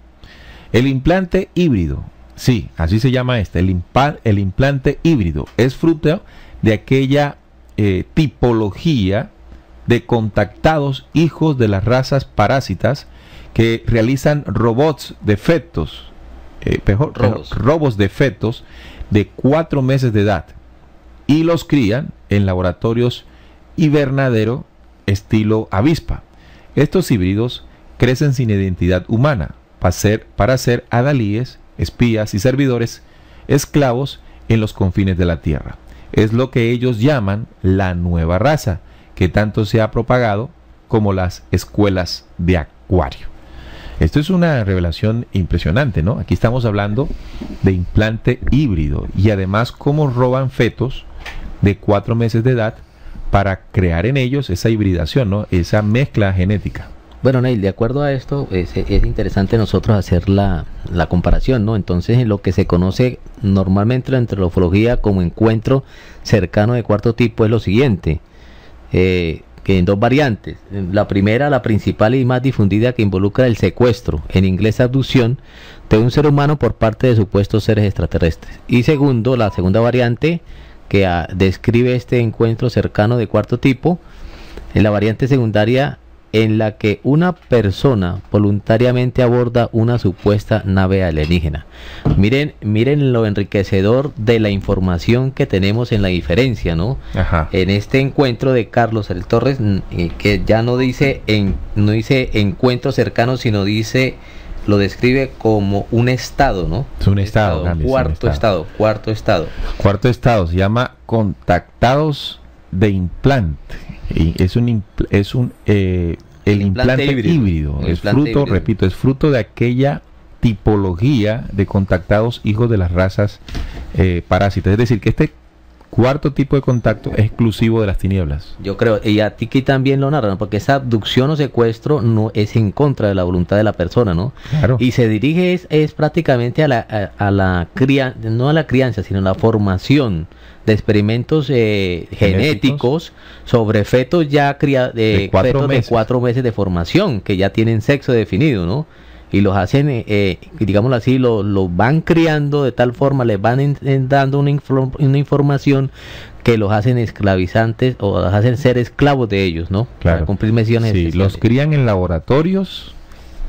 El implante híbrido, sí, así se llama este, el implante híbrido, es fruto de aquella tipología de contactados hijos de las razas parásitas que realizan robots de fetos, robos de fetos de 4 meses de edad y los crían en laboratorios invernadero estilo avispa. Estos híbridos crecen sin identidad humana para ser adalíes, espías y servidores esclavos en los confines de la tierra. Es lo que ellos llaman la nueva raza, que tanto se ha propagado como las escuelas de acuario. Esto es una revelación impresionante, ¿no? Aquí estamos hablando de implante híbrido y además cómo roban fetos de 4 meses de edad para crear en ellos esa hibridación, ¿no?, esa mezcla genética. Bueno, Neil, de acuerdo a esto, es interesante nosotros hacer la comparación, ¿no? Entonces, en lo que se conoce normalmente entre la ufología como encuentro cercano de cuarto tipo es lo siguiente, que en 2 variantes. La primera, la principal y más difundida, que involucra el secuestro, en inglés abducción, de un ser humano por parte de supuestos seres extraterrestres. Y segundo, la segunda variante, que describe este encuentro cercano de cuarto tipo, en la variante secundaria, en la que una persona voluntariamente aborda una supuesta nave alienígena. Miren lo enriquecedor de la información que tenemos en la diferencia, ¿no? Ajá. En este encuentro de Carlos el Torres, que ya no dice encuentro cercano, sino dice lo describe como un estado, ¿no? Es un estado, cuarto estado. Cuarto estado se llama contactados de implante. Y el implante híbrido. Es fruto, repito, es fruto de aquella tipología de contactados hijos de las razas parásitas. Es decir, que este cuarto tipo de contacto es exclusivo de las tinieblas. Yo creo, y a ti que también lo narran, porque esa abducción o secuestro no es en contra de la voluntad de la persona, ¿no? Claro. Y se dirige es prácticamente a la crianza, no a la crianza, sino a la formación de experimentos genéticos sobre fetos ya de 4 meses de formación, que ya tienen sexo definido, ¿no? Y los hacen, digámoslo así, los van criando de tal forma, les van dando una información que los hacen esclavizantes o los hacen ser esclavos de ellos, ¿no? Claro. Para cumplir misiones especiales. Los crían en laboratorios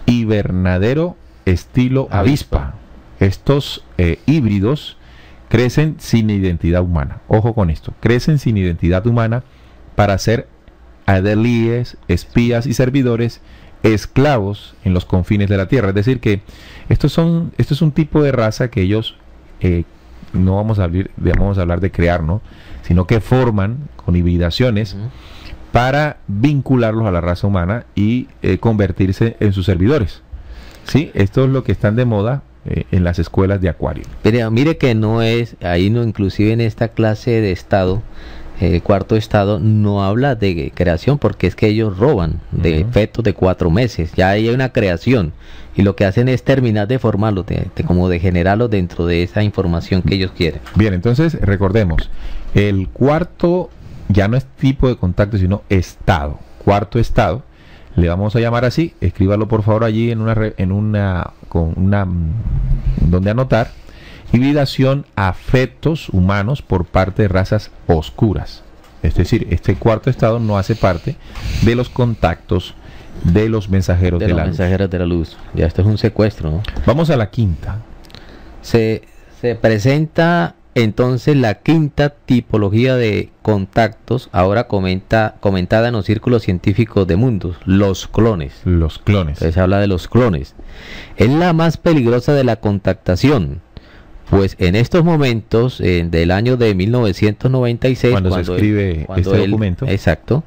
hibernadero estilo avispa. Estos híbridos crecen sin identidad humana. Ojo con esto, crecen sin identidad humana para ser adalíes, espías y servidores esclavos en los confines de la tierra. Es decir que esto es un tipo de raza que ellos no vamos a hablar de crear, ¿no? Sino que forman con hibridaciones para vincularlos a la raza humana y convertirse en sus servidores. ¿Sí? Esto es lo que están de moda en las escuelas de acuario. Pero mire que no es, ahí no, inclusive en esta clase de estado, cuarto estado, no habla de creación, porque es que ellos roban de fetos de 4 meses, ya hay una creación, y lo que hacen es terminar de formarlos, como de generarlos dentro de esa información que ellos quieren. Bien, entonces recordemos, el cuarto ya no es tipo de contacto, sino estado, cuarto estado, le vamos a llamar así, escríbalo por favor allí donde anotar. Hibridación a fetos humanos por parte de razas oscuras. Es decir, este cuarto estado no hace parte de los contactos de los mensajeros de la luz. Mensajeros de la luz. Ya esto es un secuestro, ¿no? Vamos a la quinta. Se presenta entonces la quinta tipología de contactos, ahora comentada en los círculos científicos de mundos, los clones. Los clones. Se habla de los clones. Es la más peligrosa de la contactación. Pues en estos momentos, del año de 1996, cuando se escribe este documento, exacto,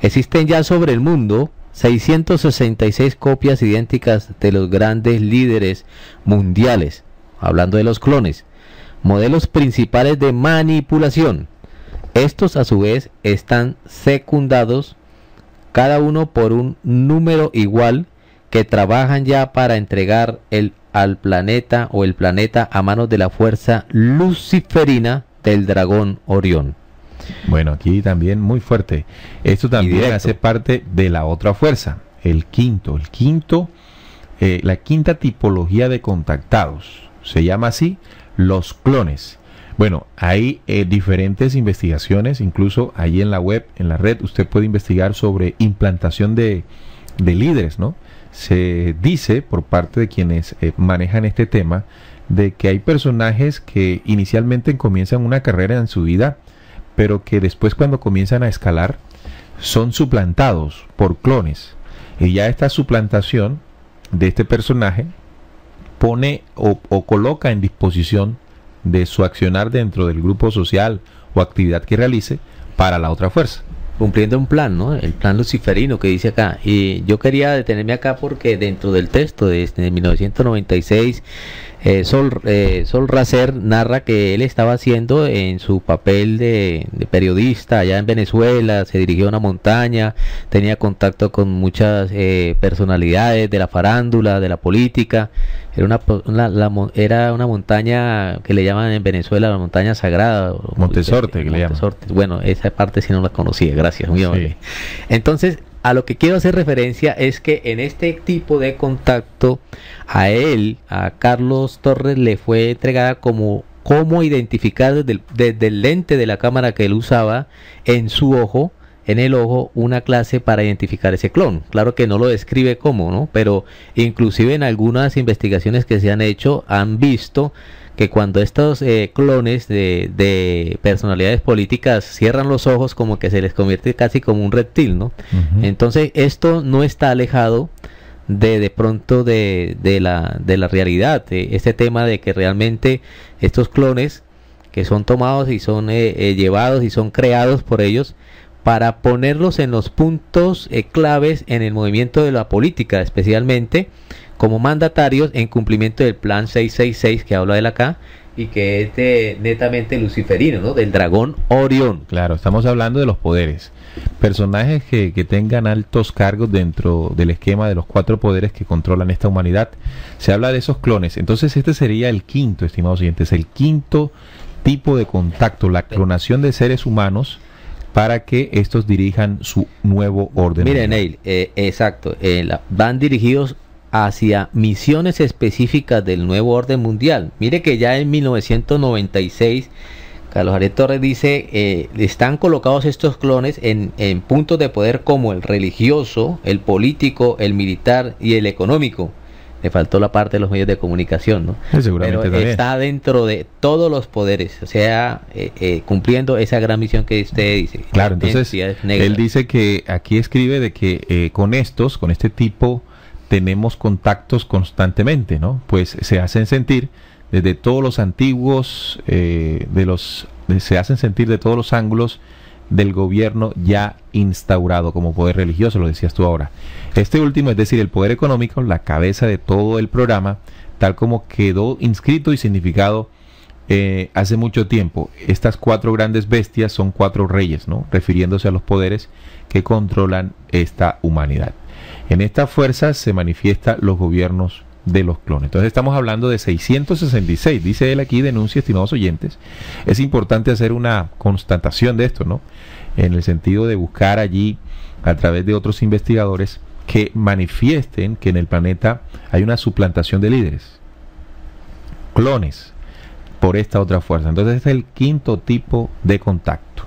existen ya sobre el mundo 666 copias idénticas de los grandes líderes mundiales, hablando de los clones, modelos principales de manipulación. Estos a su vez están secundados, cada uno por un número igual, que trabajan ya para entregar al planeta o el planeta a manos de la fuerza luciferina del dragón Orión. Bueno, aquí también muy fuerte. Esto también hace parte de la otra fuerza, la quinta tipología de contactados. Se llama así, los clones. Bueno, hay diferentes investigaciones, incluso ahí en la web, en la red, usted puede investigar sobre implantación de líderes, ¿no? Se dice por parte de quienes manejan este tema de que hay personajes que inicialmente comienzan una carrera en su vida, pero que después, cuando comienzan a escalar, son suplantados por clones, y ya esta suplantación de este personaje pone o coloca en disposición de su accionar dentro del grupo social o actividad que realice para la otra fuerza, cumpliendo un plan, ¿no? El plan luciferino que dice acá. Y yo quería detenerme acá porque dentro del texto de 1996, Sol Racer narra que él estaba haciendo en su papel de periodista allá en Venezuela, se dirigió a una montaña, tenía contacto con muchas personalidades de la farándula, de la política. Era una montaña que le llaman en Venezuela la montaña sagrada. Montesorte, que le llaman. Bueno, esa parte sí no la conocía, gracias, muy amable. Sí. Entonces, a lo que quiero hacer referencia es que en este tipo de contacto, a Carlos Torres, le fue entregada cómo identificar desde el lente de la cámara que él usaba en el ojo, una clase para identificar ese clon. Claro que no lo describe cómo, ¿no? Pero inclusive en algunas investigaciones que se han hecho, han visto que cuando estos clones de personalidades políticas cierran los ojos, como que se les convierte casi como un reptil, ¿no? Entonces esto no está alejado de pronto de la realidad, este tema de que realmente estos clones que son tomados y son llevados y son creados por ellos para ponerlos en los puntos claves en el movimiento de la política, especialmente como mandatarios en cumplimiento del plan 666 que habla de acá, y que es netamente luciferino, ¿no? Del dragón Orión. Claro, estamos hablando de los poderes. Personajes que tengan altos cargos dentro del esquema de los 4 poderes que controlan esta humanidad. Se habla de esos clones. Entonces este sería el quinto, estimados oyentes, el quinto tipo de contacto, la clonación de seres humanos para que estos dirijan su nuevo orden. Mire, Neil, exacto, van dirigidos hacia misiones específicas del nuevo orden mundial. Mire que ya en 1996 Carlos Ariel Torres dice, están colocados estos clones en puntos de poder como el religioso, el político, el militar y el económico. Le faltó la parte de los medios de comunicación, ¿no? Seguramente pero también está dentro de todos los poderes, o sea, cumpliendo esa gran misión que usted dice. Claro, entonces él dice que aquí escribe de que con este tipo tenemos contactos constantemente, ¿no? Pues se hacen sentir desde todos los antiguos, se hacen sentir de todos los ángulos del gobierno ya instaurado como poder religioso, lo decías tú ahora. Este último, es decir, el poder económico, la cabeza de todo el programa, tal como quedó inscrito y significado hace mucho tiempo. Estas 4 grandes bestias son 4 reyes, ¿no? Refiriéndose a los poderes que controlan esta humanidad. En estas fuerzas se manifiestan los gobiernos de los clones. Entonces estamos hablando de 666, dice él aquí, denuncia, estimados oyentes. Es importante hacer una constatación de esto, ¿no? En el sentido de buscar allí, a través de otros investigadores, que manifiesten que en el planeta hay una suplantación de líderes, clones, por esta otra fuerza. Entonces este es el quinto tipo de contacto.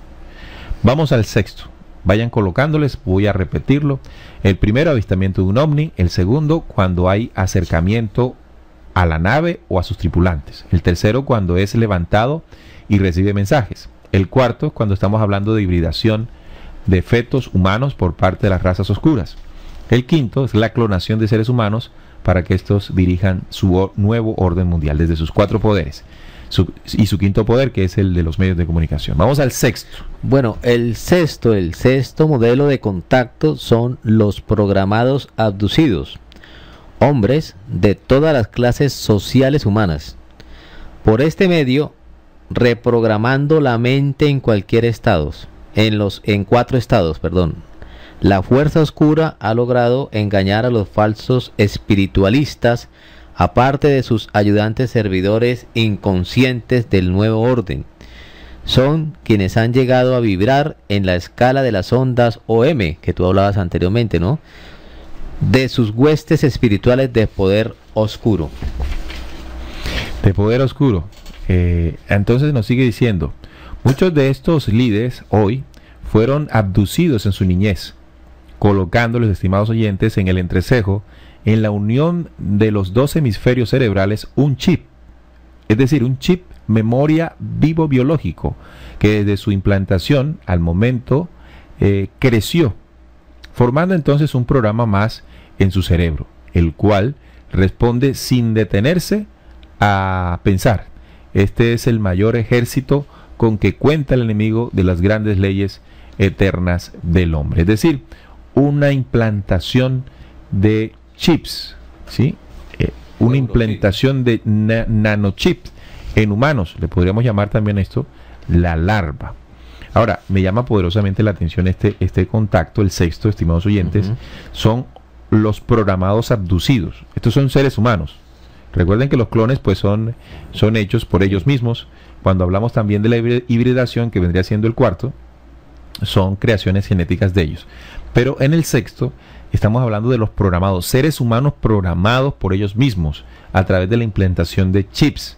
Vamos al sexto. Vayan colocándoles, voy a repetirlo. El primero, avistamiento de un ovni. El segundo, cuando hay acercamiento a la nave o a sus tripulantes. El tercero, cuando es levantado y recibe mensajes. El cuarto, cuando estamos hablando de hibridación de fetos humanos por parte de las razas oscuras. El quinto es la clonación de seres humanos para que estos dirijan su nuevo orden mundial desde sus 4 poderes. Y su quinto poder, que es el de los medios de comunicación. Vamos al sexto. Bueno, el sexto modelo de contacto son los programados abducidos, hombres de todas las clases sociales humanas. Por este medio, reprogramando la mente en cualquier estado, en 4 estados, la fuerza oscura ha logrado engañar a los falsos espiritualistas, aparte de sus ayudantes servidores inconscientes del nuevo orden. Son quienes han llegado a vibrar en la escala de las ondas OM, que tú hablabas anteriormente, ¿no? De sus huestes espirituales de poder oscuro. De poder oscuro. Entonces nos sigue diciendo, muchos de estos líderes hoy fueron abducidos en su niñez, colocándoles, estimados oyentes, en el entrecejo, en la unión de los 2 hemisferios cerebrales, un chip, es decir, un chip memoria vivo biológico, que desde su implantación al momento creció, formando entonces un programa más en su cerebro, el cual responde sin detenerse a pensar. Este es el mayor ejército con que cuenta el enemigo de las grandes leyes eternas del hombre, es decir, una implantación de chips, ¿sí? Una implantación de nanochips en humanos. Le podríamos llamar también esto la larva. Ahora, me llama poderosamente la atención este contacto, el sexto, estimados oyentes, son los programados abducidos. Estos son seres humanos. Recuerden que los clones pues son hechos por ellos mismos. Cuando hablamos también de la hibridación, que vendría siendo el cuarto, son creaciones genéticas de ellos. Pero en el sexto estamos hablando de los programados, seres humanos programados por ellos mismos a través de la implantación de chips,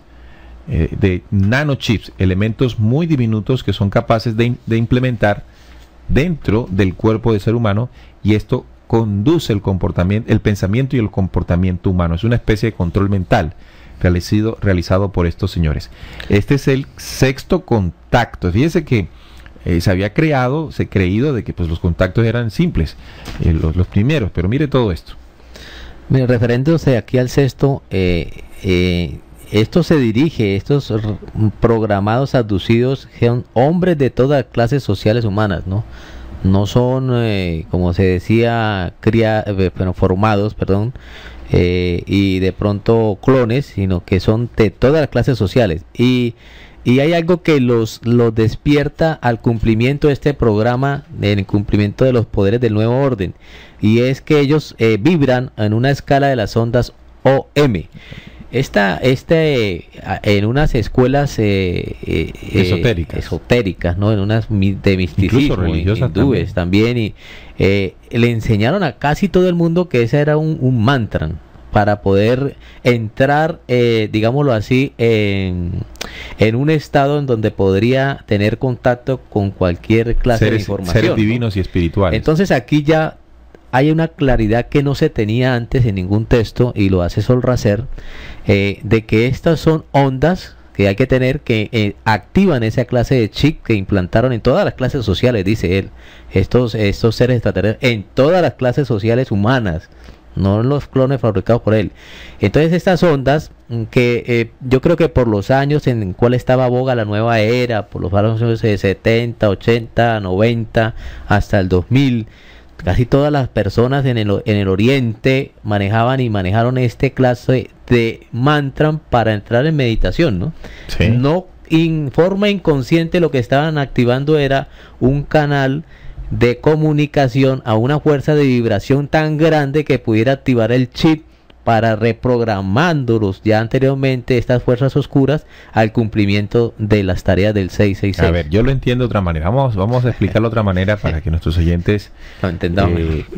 de nanochips, elementos muy diminutos que son capaces de implementar dentro del cuerpo del ser humano, y esto conduce el comportamiento, el pensamiento y el comportamiento humano. Es una especie de control mental realizado por estos señores. Este es el sexto contacto. Fíjese que se había creído de que pues los contactos eran simples, los primeros, pero mire todo esto. Mira, referéndose aquí al sexto, esto se dirige, estos programados abducidos son hombres de todas las clases sociales humanas, ¿no? No son, como se decía, formados, perdón, y de pronto clones, sino que son de todas las clases sociales. Y hay algo que los despierta al cumplimiento de este programa, en el cumplimiento de los poderes del nuevo orden, y es que ellos vibran en una escala de las ondas OM. En unas escuelas esotéricas, ¿no? En unas de misticismo, religiosas hindúes también, y le enseñaron a casi todo el mundo que ese era un mantra para poder entrar, digámoslo así, en un estado en donde podría tener contacto con cualquier clase de información. Seres divinos, ¿no? Y espirituales. Entonces aquí ya hay una claridad que no se tenía antes en ningún texto, y lo hace Sol Racer, de que estas son ondas que hay que tener, que activan esa clase de chip que implantaron en todas las clases sociales, dice él, estos seres extraterrestres, en todas las clases sociales humanas, no los clones fabricados por él. Entonces estas ondas que yo creo que por los años en cual estaba boga la nueva era, por los años 70, 80, 90 hasta el 2000, casi todas las personas en el oriente manejaron este clase de mantra para entrar en meditación, ¿no? Sí. No, en forma inconsciente lo que estaban activando era un canal de comunicación a una fuerza de vibración tan grande que pudiera activar el chip para reprogramándolos ya anteriormente, estas fuerzas oscuras, al cumplimiento de las tareas del 666. A ver, yo lo entiendo de otra manera. Vamos a explicarlo de otra manera para que nuestros oyentes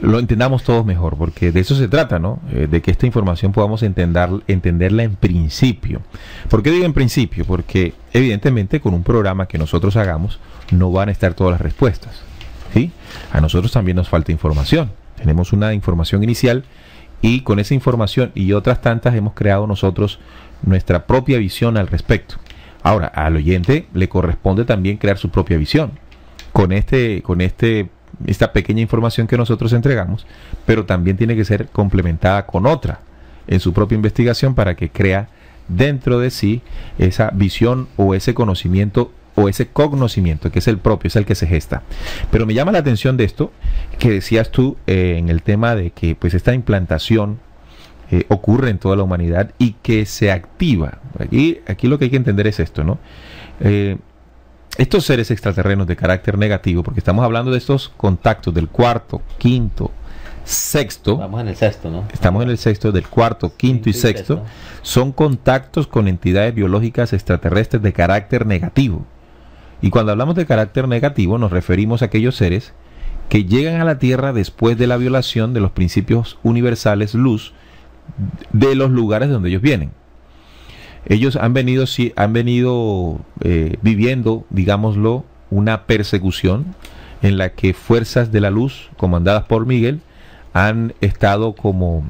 lo entendamos todos mejor, porque de eso se trata, ¿no? De que esta información podamos entenderla en principio. ¿Por qué digo en principio? Porque evidentemente con un programa que nosotros hagamos no van a estar todas las respuestas, ¿sí? A nosotros también nos falta información. Tenemos una información inicial, y con esa información y otras tantas hemos creado nosotros nuestra propia visión al respecto. Ahora, al oyente le corresponde también crear su propia visión con esta pequeña información que nosotros entregamos, pero también tiene que ser complementada con otra en su propia investigación para que crea dentro de sí esa visión o ese conocimiento o ese cognoscimiento, que es el propio, es el que se gesta. Pero me llama la atención de esto que decías tú en el tema de que pues esta implantación ocurre en toda la humanidad y que se activa. Aquí lo que hay que entender es esto, ¿no? Estos seres extraterrenos de carácter negativo, porque estamos hablando de estos contactos del cuarto, quinto, sexto. Estamos en el sexto, ¿no? Estamos en el sexto, del cuarto, quinto y sexto. Son contactos con entidades biológicas extraterrestres de carácter negativo. Y cuando hablamos de carácter negativo nos referimos a aquellos seres que llegan a la Tierra después de la violación de los principios universales luz de los lugares de donde ellos vienen. Ellos han venido viviendo, digámoslo, una persecución en la que fuerzas de la luz, comandadas por Miguel, han estado como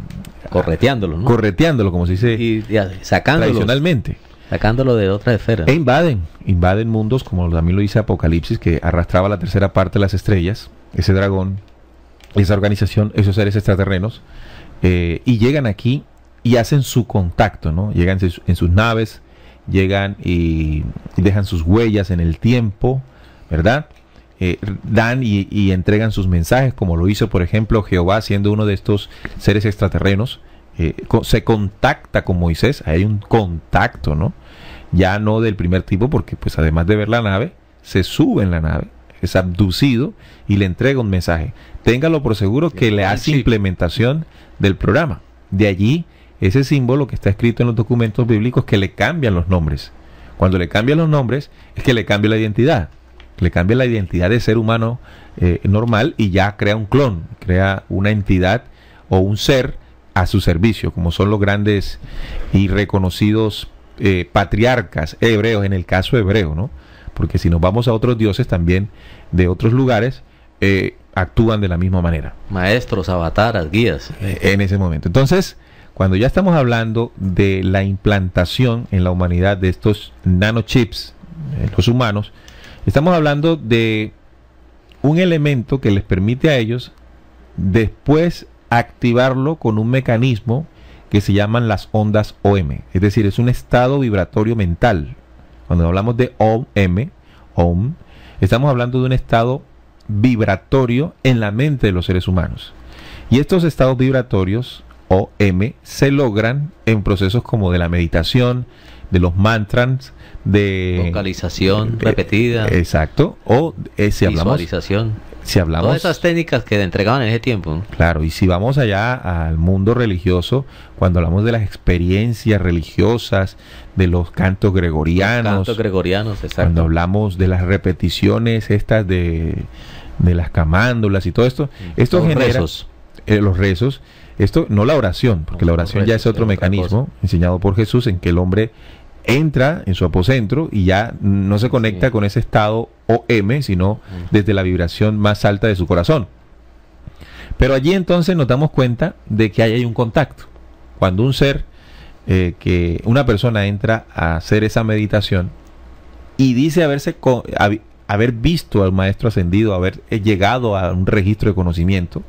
correteándolo, ¿no? Correteándolo, como se dice y tradicionalmente. Sacándolo de otra esfera. E invaden mundos, como también lo dice Apocalipsis, que arrastraba la tercera parte de las estrellas, ese dragón, esa organización, esos seres extraterrenos, y llegan aquí y hacen su contacto, ¿no? Llegan en sus naves, llegan y dejan sus huellas en el tiempo, ¿verdad? Dan y entregan sus mensajes, como lo hizo, por ejemplo, Jehová, siendo uno de estos seres extraterrenos. Se contacta con Moisés, hay un contacto, ¿no? Ya no del primer tipo, porque pues además de ver la nave, se sube en la nave, es abducido y le entrega un mensaje. Téngalo por seguro que le hace implementación del programa. De allí ese símbolo que está escrito en los documentos bíblicos, que le cambian los nombres. Cuando le cambian los nombres es que le cambia la identidad. Le cambia la identidad de ser humano normal, y ya crea un clon, crea una entidad o un ser a su servicio, como son los grandes y reconocidos patriarcas hebreos, en el caso hebreo, ¿no? Porque si nos vamos a otros dioses también de otros lugares, actúan de la misma manera. Maestros, avataras, guías. En ese momento. Entonces, cuando ya estamos hablando de la implantación en la humanidad de estos nanochips en los humanos, estamos hablando de un elemento que les permite a ellos, después activarlo con un mecanismo que se llaman las ondas OM. Es decir, es un estado vibratorio mental. Cuando hablamos de OM, estamos hablando de un estado vibratorio en la mente de los seres humanos. Y estos estados vibratorios OM se logran en procesos como de la meditación, de los mantras, de vocalización repetida. Exacto. O si visualización. hablamos, todas esas técnicas que entregaban en ese tiempo, ¿no? Claro, y si vamos allá al mundo religioso, cuando hablamos de las experiencias religiosas, de los cantos gregorianos, exacto. Cuando hablamos de las repeticiones estas de las camándulas y todo esto, esto genera los rezos, esto no la oración, porque la oración ya es otro mecanismo enseñado por Jesús, en que el hombre entra en su aposento y ya no se conecta con ese estado OM, sino desde la vibración más alta de su corazón. Pero allí entonces nos damos cuenta de que hay un contacto. Cuando un ser, que una persona entra a hacer esa meditación y dice haber visto al maestro ascendido, haber llegado a un registro de conocimiento,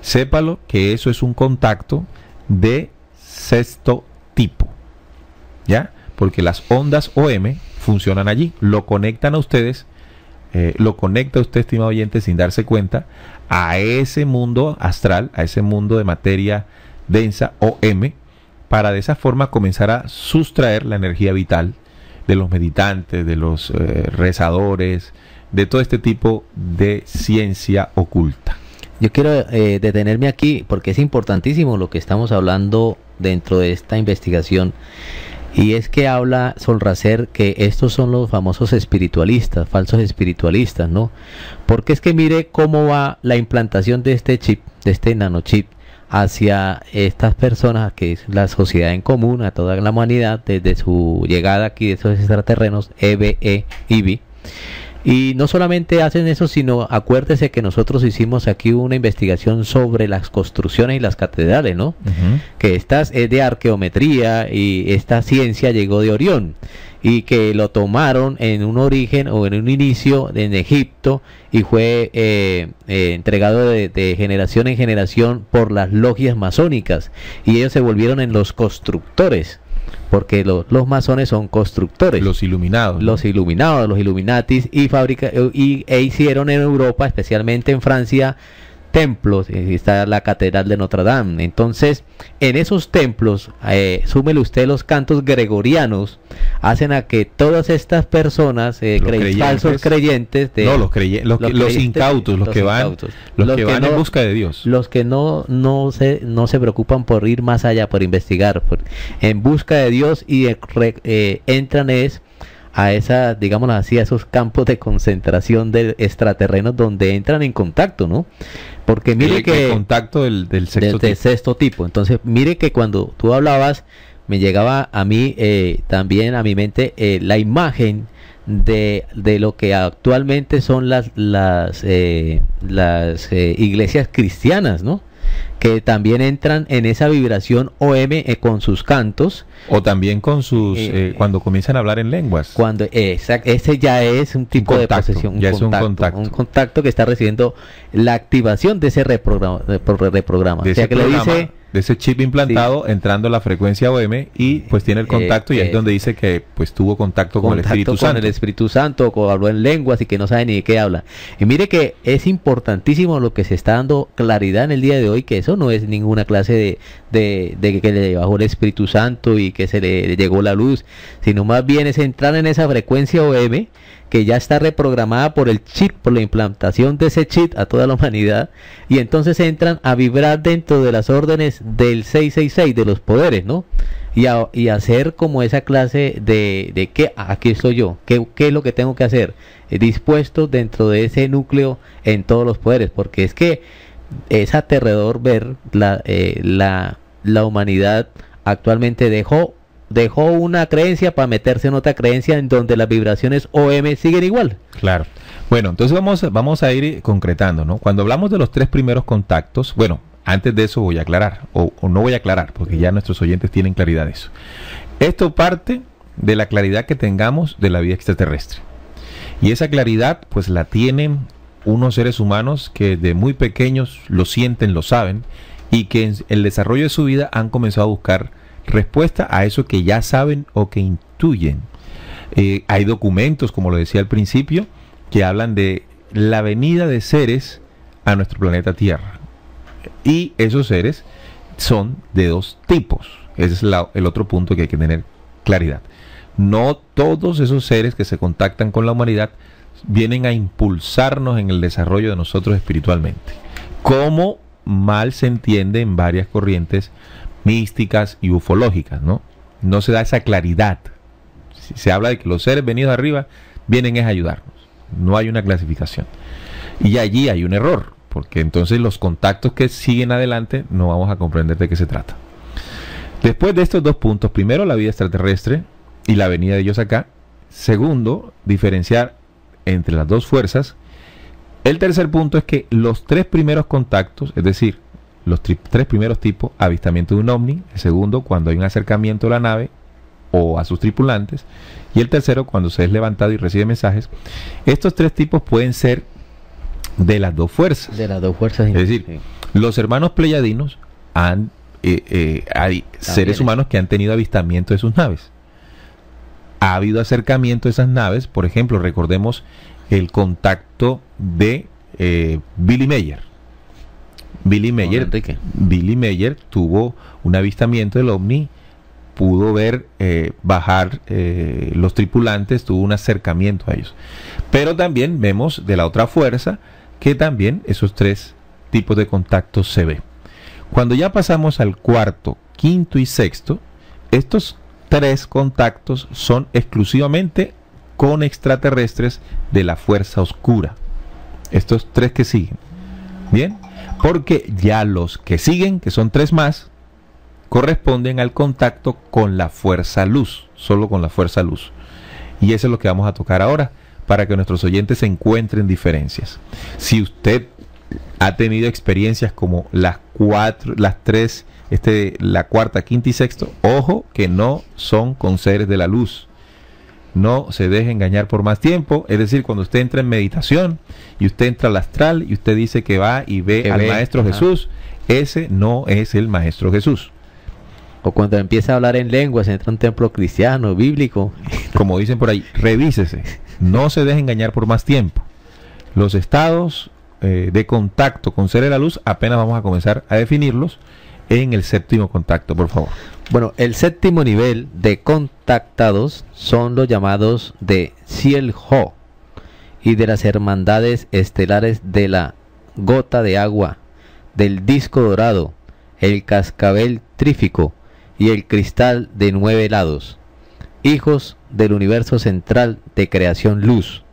sépalo que eso es un contacto de sexto tipo, ¿ya? Porque las ondas OM funcionan allí, lo conectan a ustedes, lo conecta usted, estimado oyente, sin darse cuenta, a ese mundo astral, a ese mundo de materia densa OM, para de esa forma comenzar a sustraer la energía vital de los meditantes, de los rezadores, de todo este tipo de ciencia oculta. Yo quiero detenerme aquí porque es importantísimo lo que estamos hablando dentro de esta investigación. Y es que habla Solracer que estos son los famosos espiritualistas, falsos espiritualistas, ¿no? Porque es que mire cómo va la implantación de este chip, de este nanochip, hacia estas personas, que es la sociedad en común, a toda la humanidad, desde su llegada aquí de esos extraterrenos, EVE. Y no solamente hacen eso, sino acuérdese que nosotros hicimos aquí una investigación sobre las construcciones y las catedrales, ¿no? Que estas es de arqueometría y esta ciencia llegó de Orión y que lo tomaron en un origen o en un inicio en Egipto y fue entregado de generación en generación por las logias masónicas y ellos se volvieron en los constructores. Porque los masones son constructores. Los iluminados. Los iluminados, los Illuminatis, e hicieron en Europa, especialmente en Francia, templos. Está la Catedral de Notre Dame. Entonces, en esos templos, súmele usted los cantos gregorianos, hacen a que todas estas personas, falsos creyentes, los incautos, los que van en busca de Dios, los que no se preocupan por ir más allá, por investigar, en busca de Dios, y entran a esa, digámoslo así, a esos campos de concentración de extraterrenos donde entran en contacto, ¿no? Porque mire que el contacto del sexto tipo. Entonces, mire que cuando tú hablabas, me llegaba a mí también a mi mente la imagen de lo que actualmente son las iglesias cristianas, ¿no? Que también entran en esa vibración OM con sus cantos. O también con sus cuando comienzan a hablar en lenguas. Ese ya es un tipo de posesión, un contacto que está recibiendo la activación de ese reprograma. De ese chip implantado, entrando a la frecuencia OM, y pues tiene el contacto, y ahí es donde dice que pues tuvo contacto con el Espíritu Santo, o habló en lenguas y que no sabe ni de qué habla. Y mire que es importantísimo lo que se está dando claridad en el día de hoy, que eso no es ninguna clase de que le bajó el Espíritu Santo y que se le llegó la luz, sino más bien es entrar en esa frecuencia OM que ya está reprogramada por el chip, por la implantación de ese chip a toda la humanidad, y entonces entran a vibrar dentro de las órdenes del 666, de los poderes, ¿no? Y hacer como esa clase de que aquí estoy yo, qué es lo que tengo que hacer, dispuesto dentro de ese núcleo en todos los poderes, porque es que es aterrador ver la humanidad actualmente dejó una creencia para meterse en otra creencia en donde las vibraciones OM siguen igual. Claro. Bueno, entonces vamos a ir concretando, ¿no? Cuando hablamos de los 3 primeros contactos, bueno, antes de eso voy a aclarar, o no voy a aclarar, porque ya nuestros oyentes tienen claridad de eso. Esto parte de la claridad que tengamos de la vida extraterrestre. Y esa claridad, pues la tienen unos seres humanos que de muy pequeños lo sienten, lo saben, y que en el desarrollo de su vida han comenzado a buscar respuesta a eso que ya saben o que intuyen. Hay documentos, como lo decía al principio, que hablan de la venida de seres a nuestro planeta Tierra. Y esos seres son de dos tipos. Ese es el otro punto que hay que tener claridad. No todos esos seres que se contactan con la humanidad vienen a impulsarnos en el desarrollo de nosotros espiritualmente, como mal se entiende en varias corrientes místicas y ufológicas, ¿no? No se da esa claridad. Si se habla de que los seres venidos arriba vienen es a ayudarnos. No hay una clasificación. Y allí hay un error, porque entonces los contactos que siguen adelante no vamos a comprender de qué se trata. Después de estos dos puntos, primero la vida extraterrestre y la venida de ellos acá. Segundo, diferenciar entre las dos fuerzas. El tercer punto es que los tres primeros contactos, es decir, los tres primeros tipos, avistamiento de un ovni, el segundo, cuando hay un acercamiento a la nave o a sus tripulantes, y el tercero, cuando se es levantado y recibe mensajes, estos tres tipos pueden ser de las dos fuerzas. De las dos fuerzas. Es decir, sí, los hermanos pleyadinos hay seres humanos que han tenido avistamiento de sus naves. Ha habido acercamiento de esas naves, por ejemplo, recordemos el contacto de Billy Meyer. Billy Meyer tuvo un avistamiento del ovni, pudo ver bajar los tripulantes, tuvo un acercamiento a ellos. Pero también vemos de la otra fuerza que también esos tres tipos de contactos se ven. Cuando ya pasamos al cuarto, quinto y sexto, estos tres contactos son exclusivamente con extraterrestres de la fuerza oscura. Estos tres que siguen. Bien, porque ya los que siguen, que son tres más, corresponden al contacto con la fuerza luz, solo con la fuerza luz. Y eso es lo que vamos a tocar ahora, para que nuestros oyentes encuentren diferencias. Si usted ha tenido experiencias como la cuarta, quinta y sexto, ojo que no son con seres de la luz. No se deje engañar por más tiempo. Es decir, cuando usted entra en meditación y usted entra al astral y usted dice que va y ve al Maestro Jesús, ese no es el Maestro Jesús. O cuando empieza a hablar en lenguas, entra a un templo cristiano, bíblico. Como dicen por ahí, revísese. No se deje engañar por más tiempo. Los estados de contacto con seres de la luz apenas vamos a comenzar a definirlos en el séptimo contacto, por favor. Bueno, el séptimo nivel de contactados son los llamados de Ciel Ho y de las hermandades estelares de la gota de agua, del disco dorado, el cascabel trífico y el cristal de 9 lados, hijos del universo central de creación luz.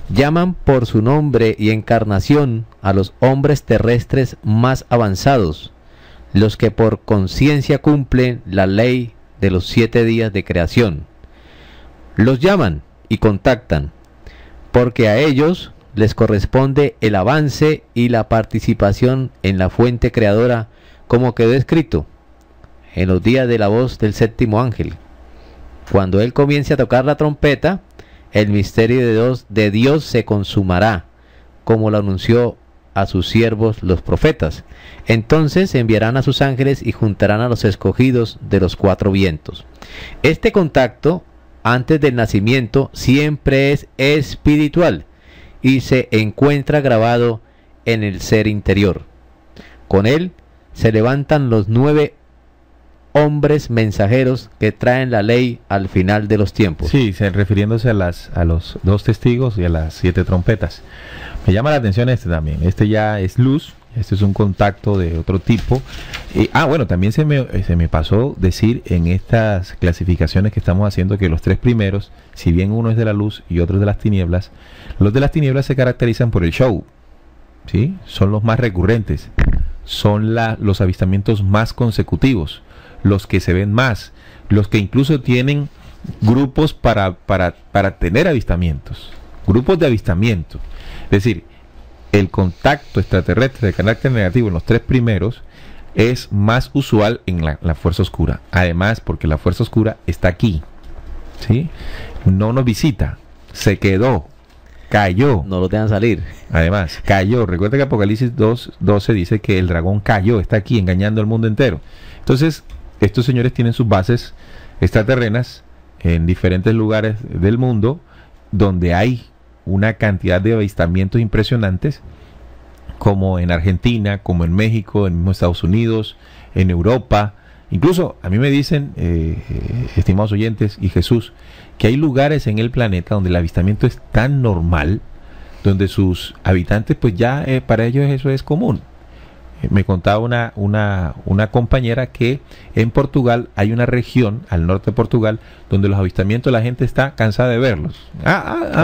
Llaman por su nombre y encarnación a los hombres terrestres más avanzados, los que por conciencia cumplen la ley de los 7 días de creación. Los llaman y contactan, porque a ellos les corresponde el avance y la participación en la fuente creadora, como quedó escrito en los días de la voz del séptimo ángel. Cuando él comience a tocar la trompeta, el misterio de Dios se consumará, como lo anunció a sus siervos los profetas. Entonces enviarán a sus ángeles y juntarán a los escogidos de los 4 vientos. Este contacto, antes del nacimiento, siempre es espiritual y se encuentra grabado en el ser interior. Con él se levantan los 9 hombres mensajeros que traen la ley al final de los tiempos. Sí, refiriéndose a los 2 testigos y a las 7 trompetas. Me llama la atención este también. Este ya es luz. Este es un contacto de otro tipo. Bueno, también se me pasó decir en estas clasificaciones que estamos haciendo que los 3 primeros, si bien uno es de la luz y otro es de las tinieblas, los de las tinieblas se caracterizan por el show, ¿sí? Son los más recurrentes, son los avistamientos más consecutivos, los que se ven más, los que incluso tienen grupos para tener avistamientos, grupos de avistamiento. Es decir, el contacto extraterrestre de carácter negativo en los 3 primeros es más usual en la fuerza oscura. Además, porque la fuerza oscura está aquí, ¿sí? No nos visita, se quedó. cayó. No lo dejan salir. Además, cayó. Recuerda que Apocalipsis 2:12 dice que el dragón cayó, está aquí engañando al mundo entero. Entonces, estos señores tienen sus bases extraterrenas en diferentes lugares del mundo donde hay una cantidad de avistamientos impresionantes, como en Argentina, como en México, en mismo Estados Unidos, en Europa. Incluso a mí me dicen, estimados oyentes y Jesús, que hay lugares en el planeta donde el avistamiento es tan normal, donde sus habitantes, pues ya para ellos eso es común. Me contaba una compañera que en Portugal hay una región, al norte de Portugal, donde los avistamientos la gente está cansada de verlos.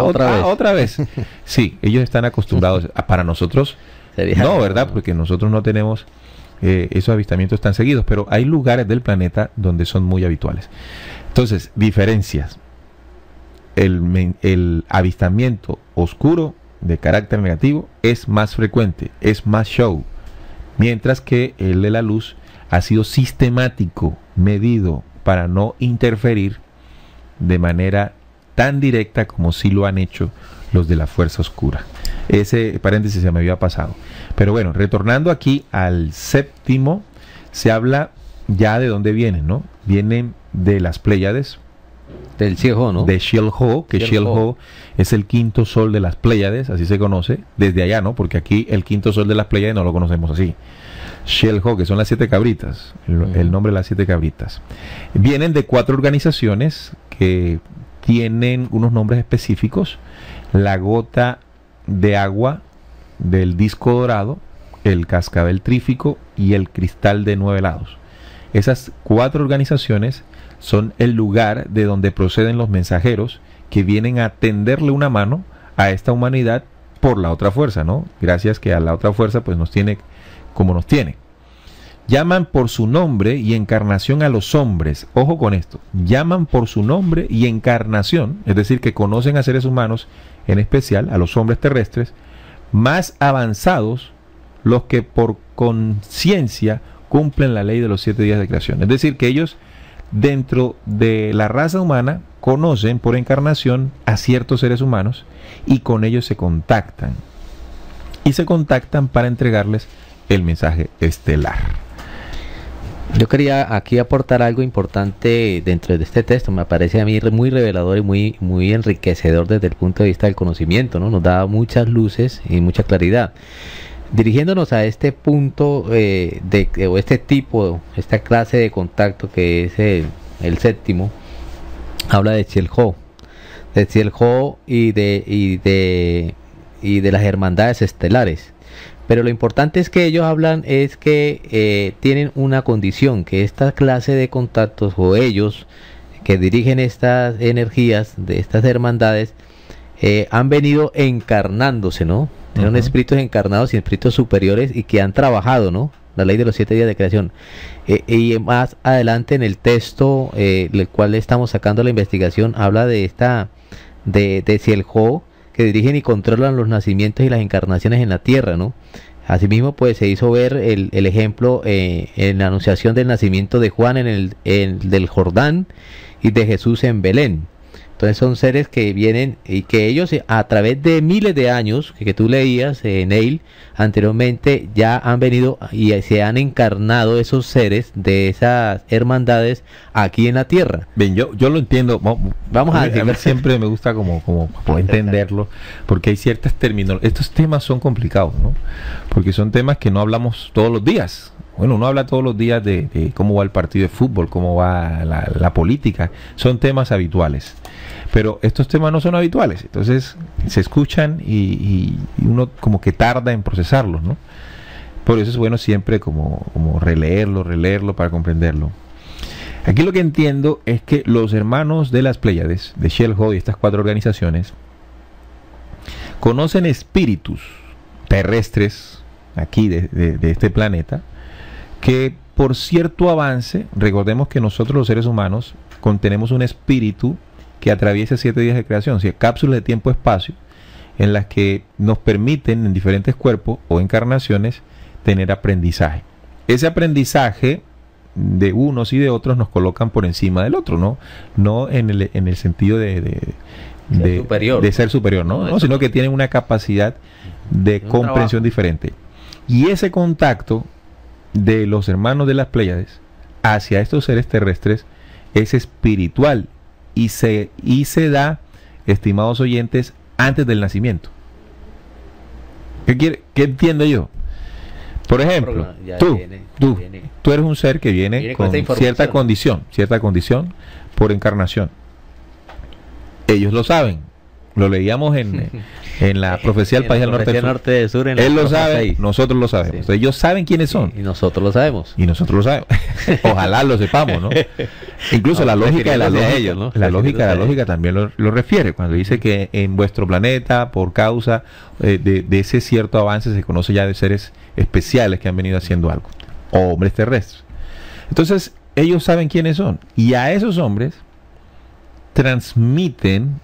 Otra vez. Sí, ellos están acostumbrados. Para nosotros, no, ¿verdad? Porque nosotros no tenemos esos avistamientos tan seguidos, pero hay lugares del planeta donde son muy habituales. Entonces, diferencias. El avistamiento oscuro de carácter negativo es más frecuente, es más show, mientras que el de la luz ha sido sistemático, medido, para no interferir de manera tan directa como sí lo han hecho los de la fuerza oscura. Ese paréntesis se me había pasado. Pero bueno, retornando aquí al séptimo, se habla ya de dónde vienen, ¿no? Vienen de las Pléyades. Del Cielo, ¿no? De Cielo, que Cielo es el quinto sol de las Pléyades, así se conoce, desde allá, ¿no? Porque aquí el quinto sol de las Pléyades no lo conocemos así. Cielo, que son las 7 cabritas, el nombre de las 7 cabritas. Vienen de 4 organizaciones que tienen unos nombres específicos: la gota de agua del disco dorado, el cascabel trífico y el cristal de 9 lados. Esas 4 organizaciones son el lugar de donde proceden los mensajeros que vienen a tenderle una mano a esta humanidad por la otra fuerza, ¿no? Gracias que a la otra fuerza pues nos tiene como nos tiene. Llaman por su nombre y encarnación a los hombres. Ojo con esto. Llaman por su nombre y encarnación, es decir, que conocen a seres humanos, en especial a los hombres terrestres, más avanzados, los que por conciencia cumplen la ley de los 7 días de creación. Es decir, que ellos, dentro de la raza humana, conocen por encarnación a ciertos seres humanos y con ellos se contactan. Y se contactan para entregarles el mensaje estelar. Yo quería aquí aportar algo importante dentro de este texto. Me parece a mí muy revelador y muy enriquecedor desde el punto de vista del conocimiento, ¿no? Nos da muchas luces y mucha claridad. Dirigiéndonos a este punto o este tipo, esta clase de contacto que es el séptimo, habla de Cielo y de las hermandades estelares. Pero lo importante es que ellos hablan es que tienen una condición, que esta clase de contactos o ellos que dirigen estas energías de estas hermandades han venido encarnándose, ¿no? Son espíritus encarnados y espíritus superiores y que han trabajado, ¿no? La ley de los 7 días de creación. Y más adelante en el texto, el cual estamos sacando la investigación, habla de Cielo, que dirigen y controlan los nacimientos y las encarnaciones en la tierra, ¿no? Asimismo, pues se hizo ver el ejemplo en la anunciación del nacimiento de Juan del Jordán y de Jesús en Belén. Entonces son seres que vienen y que ellos a través de miles de años que tú leías, Neil, anteriormente ya han venido y se han encarnado esos seres de esas hermandades aquí en la tierra. Bien, yo lo entiendo. Vamos a ver, siempre me gusta como entenderlo, porque hay ciertas terminologías. Estos temas son complicados, ¿no? Porque son temas que no hablamos todos los días. Bueno, uno habla todos los días de cómo va el partido de fútbol, cómo va la política. Son temas habituales. Pero estos temas no son habituales, entonces se escuchan y uno como que tarda en procesarlos, ¿no? Por eso es bueno siempre como releerlo para comprenderlo. Aquí lo que entiendo es que los hermanos de las Pléyades, de Cielo y estas 4 organizaciones, conocen espíritus terrestres aquí de este planeta que por cierto avance, recordemos que nosotros los seres humanos contenemos un espíritu que atraviesa 7 días de creación, o sea, cápsulas de tiempo-espacio en las que nos permiten en diferentes cuerpos o encarnaciones tener aprendizaje. Ese aprendizaje de unos y de otros nos colocan por encima del otro, no en el sentido de de ser superior, ¿no? No, sino que tienen una capacidad de comprensión diferente. Y ese contacto de los hermanos de las Pléyades hacia estos seres terrestres es espiritual y se da, estimados oyentes, antes del nacimiento. ¿Qué entiendo yo? Por ejemplo, tú eres un ser que viene con cierta condición por encarnación. Ellos lo saben. Lo leíamos en la profecía del país del norte sur. Él lo sabe, nosotros lo sabemos. Sí. Ellos saben quiénes son. Y nosotros lo sabemos. Ojalá lo sepamos, ¿no? Incluso la lógica de la lógica, ellos, ¿no? La lógica también lo refiere. Cuando dice que en vuestro planeta, por causa de ese cierto avance, se conoce ya de seres especiales que han venido haciendo algo. O hombres terrestres. Entonces, ellos saben quiénes son. Y a esos hombres transmiten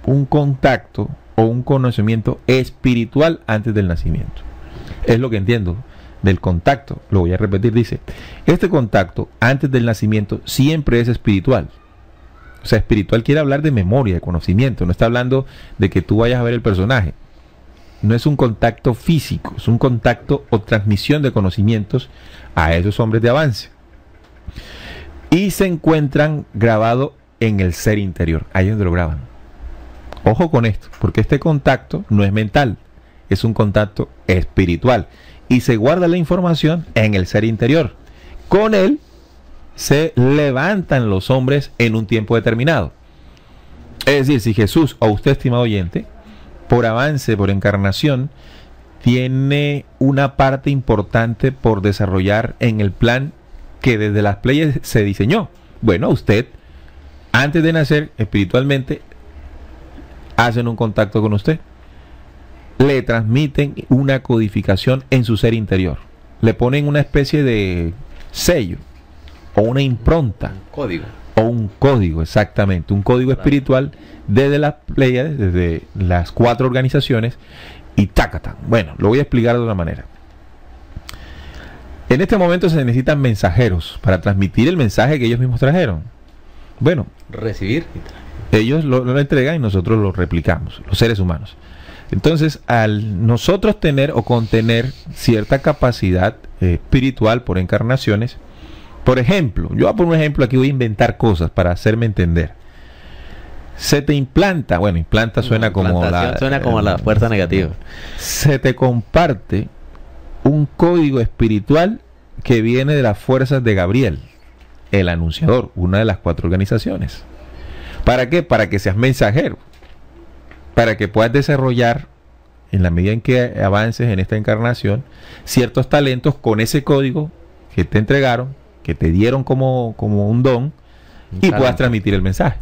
un contacto o un conocimiento espiritual antes del nacimiento. Es lo que entiendo del contacto. Lo voy a repetir, dice, este contacto antes del nacimiento siempre es espiritual. O sea, espiritual quiere hablar de memoria, de conocimiento. No está hablando de que tú vayas a ver el personaje. No es un contacto físico, es un contacto o transmisión de conocimientos a esos hombres de avance. Y se encuentran grabados en el ser interior. Ahí es donde lo graban. Ojo con esto, porque este contacto no es mental, es un contacto espiritual y se guarda la información en el ser interior. Con él se levantan los hombres en un tiempo determinado. Es decir, si Jesús, o usted, estimado oyente, por avance, por encarnación, tiene una parte importante por desarrollar en el plan que desde las Pléyades se diseñó. Bueno, usted, antes de nacer espiritualmente, hacen un contacto con usted, le transmiten una codificación en su ser interior, le ponen una especie de sello o una impronta, un código, exactamente, un código espiritual desde las Pléyades, desde las 4 organizaciones, y tácata. Bueno, lo voy a explicar de una manera. En este momento se necesitan mensajeros para transmitir el mensaje que ellos mismos trajeron. Bueno, recibir. Ellos lo entregan y nosotros lo replicamos, los seres humanos. Entonces, al nosotros tener o contener cierta capacidad espiritual por encarnaciones, por ejemplo, yo voy a poner un ejemplo aquí, voy a inventar cosas para hacerme entender. Se te implanta, bueno, implanta suena como la fuerza negativa. Se te comparte un código espiritual que viene de las fuerzas de Gabriel, el anunciador, una de las 4 organizaciones. ¿Para qué? Para que seas mensajero, para que puedas desarrollar, en la medida en que avances en esta encarnación, ciertos talentos con ese código que te entregaron, que te dieron como un don, y puedas transmitir el mensaje.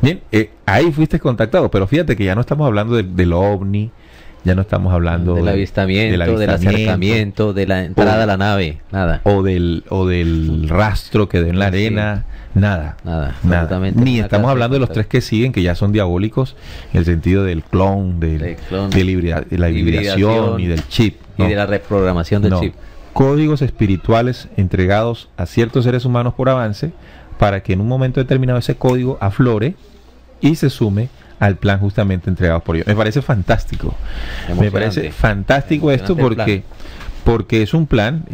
Bien, ahí fuiste contactado, pero fíjate que ya no estamos hablando del ovni, ya no estamos hablando del avistamiento, del acercamiento, de la entrada a la nave, nada. O del rastro que dé en la arena. Nada. Ni estamos hablando de los 3 que siguen, que ya son diabólicos, en el sentido del clon, de la hibridación y del chip. Y de la reprogramación del chip. Códigos espirituales entregados a ciertos seres humanos por avance, para que en un momento determinado ese código aflore y se sume al plan justamente entregado por ellos. Me parece fantástico. Me parece fantástico esto porque es un plan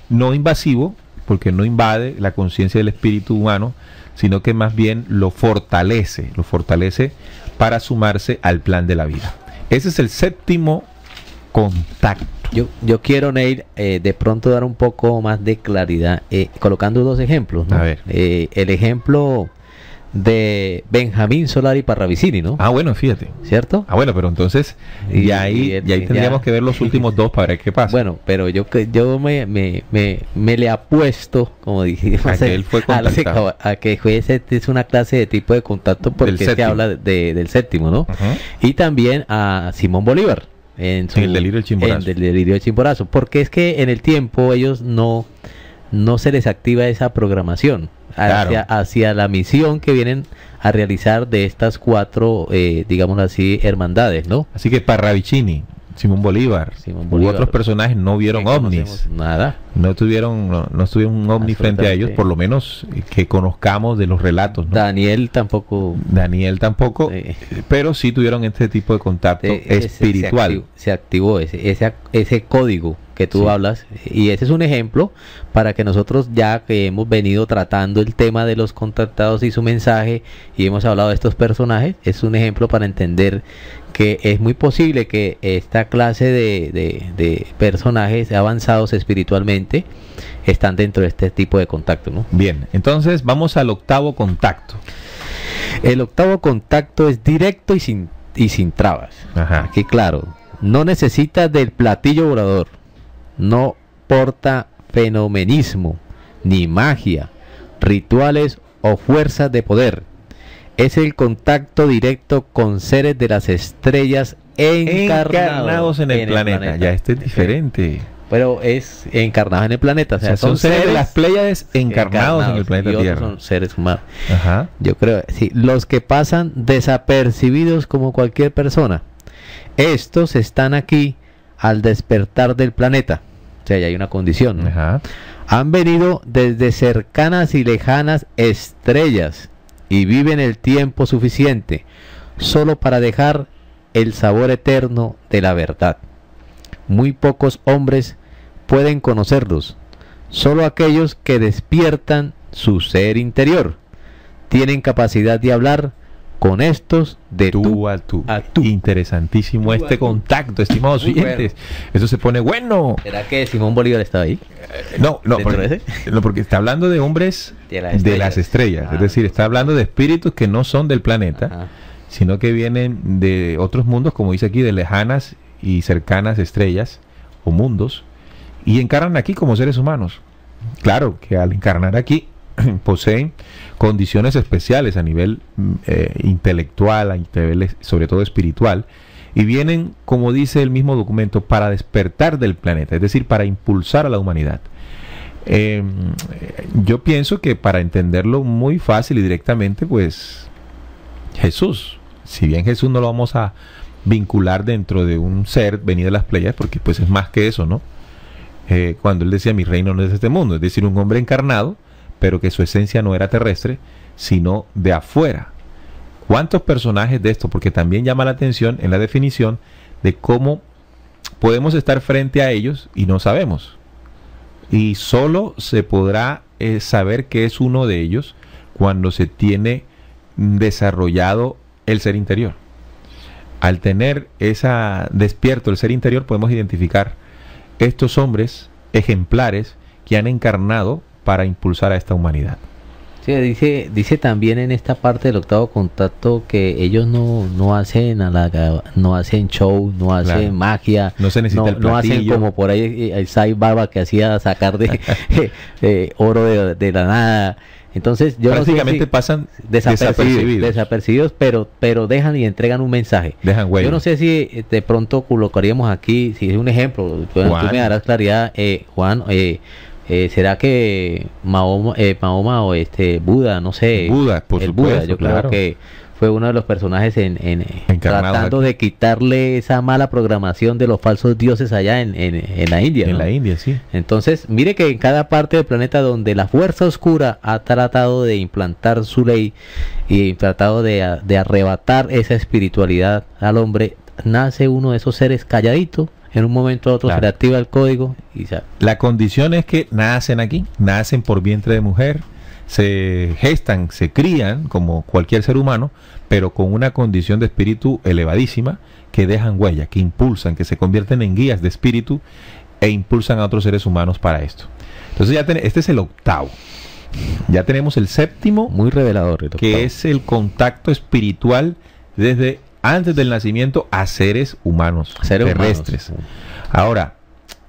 no invasivo, porque no invade la conciencia del espíritu humano, sino que más bien lo fortalece para sumarse al plan de la vida. Ese es el 7º contacto. Yo quiero, Neil, de pronto dar un poco más de claridad, colocando 2 ejemplos, ¿no? A ver. El ejemplo de Benjamín Solari Parravicini, ¿no? Ah, bueno, fíjate. ¿Cierto? Ah, bueno, pero entonces y ahí tendríamos que ver los últimos 2 para ver qué pasa. Bueno, pero yo me le apuesto, como dijimos, a que él fue contactado, a que es una clase de tipo de contacto, porque se habla del 7º, ¿no? Y también a Simón Bolívar en el delirio del Chimborazo, porque es que en el tiempo ellos no se les activa esa programación hacia la misión que vienen a realizar de estas 4, digámoslo así, hermandades, ¿no? Así que Parravicini, Simón Bolívar. Hubo otros personajes no vieron ovnis. Nada. No tuvieron un ovni frente a ellos, por lo menos que conozcamos de los relatos, ¿no? Daniel tampoco, pero sí tuvieron este tipo de contacto espiritual. Se activó ese código que tú hablas, y ese es un ejemplo para que nosotros, ya que hemos venido tratando el tema de los contactados y su mensaje, y hemos hablado de estos personajes, es un ejemplo para entender que es muy posible que esta clase de personajes avanzados espiritualmente están dentro de este tipo de contacto, ¿no? Bien, entonces vamos al octavo contacto. El octavo contacto es directo y sin trabas. Ajá. Aquí claro, no necesita del platillo volador, no porta fenomenismo, ni magia, rituales o fuerzas de poder. Es el contacto directo con seres de las estrellas encarnados en el planeta. Ya este es diferente. Pero es encarnados en el planeta. O sea, son seres de las Pléyades encarnados en el planeta Tierra. Son seres humanos. Ajá. Yo creo, sí, los que pasan desapercibidos como cualquier persona. Estos están aquí al despertar del planeta. O sea, ya hay una condición, ¿no? Ajá. Han venido desde cercanas y lejanas estrellas y viven el tiempo suficiente solo para dejar el sabor eterno de la verdad. Muy pocos hombres pueden conocerlos, solo aquellos que despiertan su ser interior tienen capacidad de hablar con estos de tú a tú. Interesantísimo este contacto, estimados oyentes. Eso se pone bueno. ¿Será que Simón Bolívar estaba ahí? No, porque está hablando de hombres de las estrellas. Es decir, está hablando de espíritus que no son del planeta, sino que vienen de otros mundos, como dice aquí, de lejanas y cercanas estrellas o mundos, y encarnan aquí como seres humanos. Claro que al encarnar aquí poseen condiciones especiales a nivel intelectual, a nivel sobre todo espiritual, y vienen, como dice el mismo documento, para despertar del planeta, es decir, para impulsar a la humanidad. Yo pienso que para entenderlo muy fácil y directamente, pues Jesús, si bien Jesús no lo vamos a vincular dentro de un ser venido de las Pléyades, porque pues es más que eso, ¿no? Cuando él decía mi reino no es de este mundo, es decir, un hombre encarnado, pero que su esencia no era terrestre, sino de afuera. ¿Cuántos personajes de esto? Porque también llama la atención en la definición de cómo podemos estar frente a ellos y no sabemos. Y solo se podrá saber que es uno de ellos cuando se tiene desarrollado el ser interior. Al tener despierto el ser interior, podemos identificar estos hombres ejemplares que han encarnado para impulsar a esta humanidad. Sí, dice también en esta parte del octavo contacto que ellos no hacen no hacen show, no hacen magia, no se necesita el platillo. No hacen como por ahí el Sai Baba que hacía sacar de oro de la nada. Entonces yo prácticamente pasan desapercibidos, pero dejan y entregan un mensaje. Dejan huella. Yo no sé si de pronto colocaríamos aquí, si es un ejemplo, tú me darás claridad, Juan. ¿Será que Mahoma o Buda, no sé? Buda, por supuesto, Buda, yo creo que fue uno de los personajes tratando aquí de quitarle esa mala programación de los falsos dioses allá en la India, ¿no? En la India, sí. Entonces, mire que en cada parte del planeta donde la fuerza oscura ha tratado de implantar su ley y tratado de arrebatar esa espiritualidad al hombre, nace uno de esos seres calladito. En un momento u otro se le activa el código y ya. La condición es que nacen aquí, nacen por vientre de mujer, se gestan, se crían como cualquier ser humano, pero con una condición de espíritu elevadísima, que dejan huella, que impulsan, que se convierten en guías de espíritu e impulsan a otros seres humanos para esto. Entonces este es el octavo. Ya tenemos el séptimo, muy revelador, que es el contacto espiritual desde antes del nacimiento a seres humanos, terrestres. Ahora,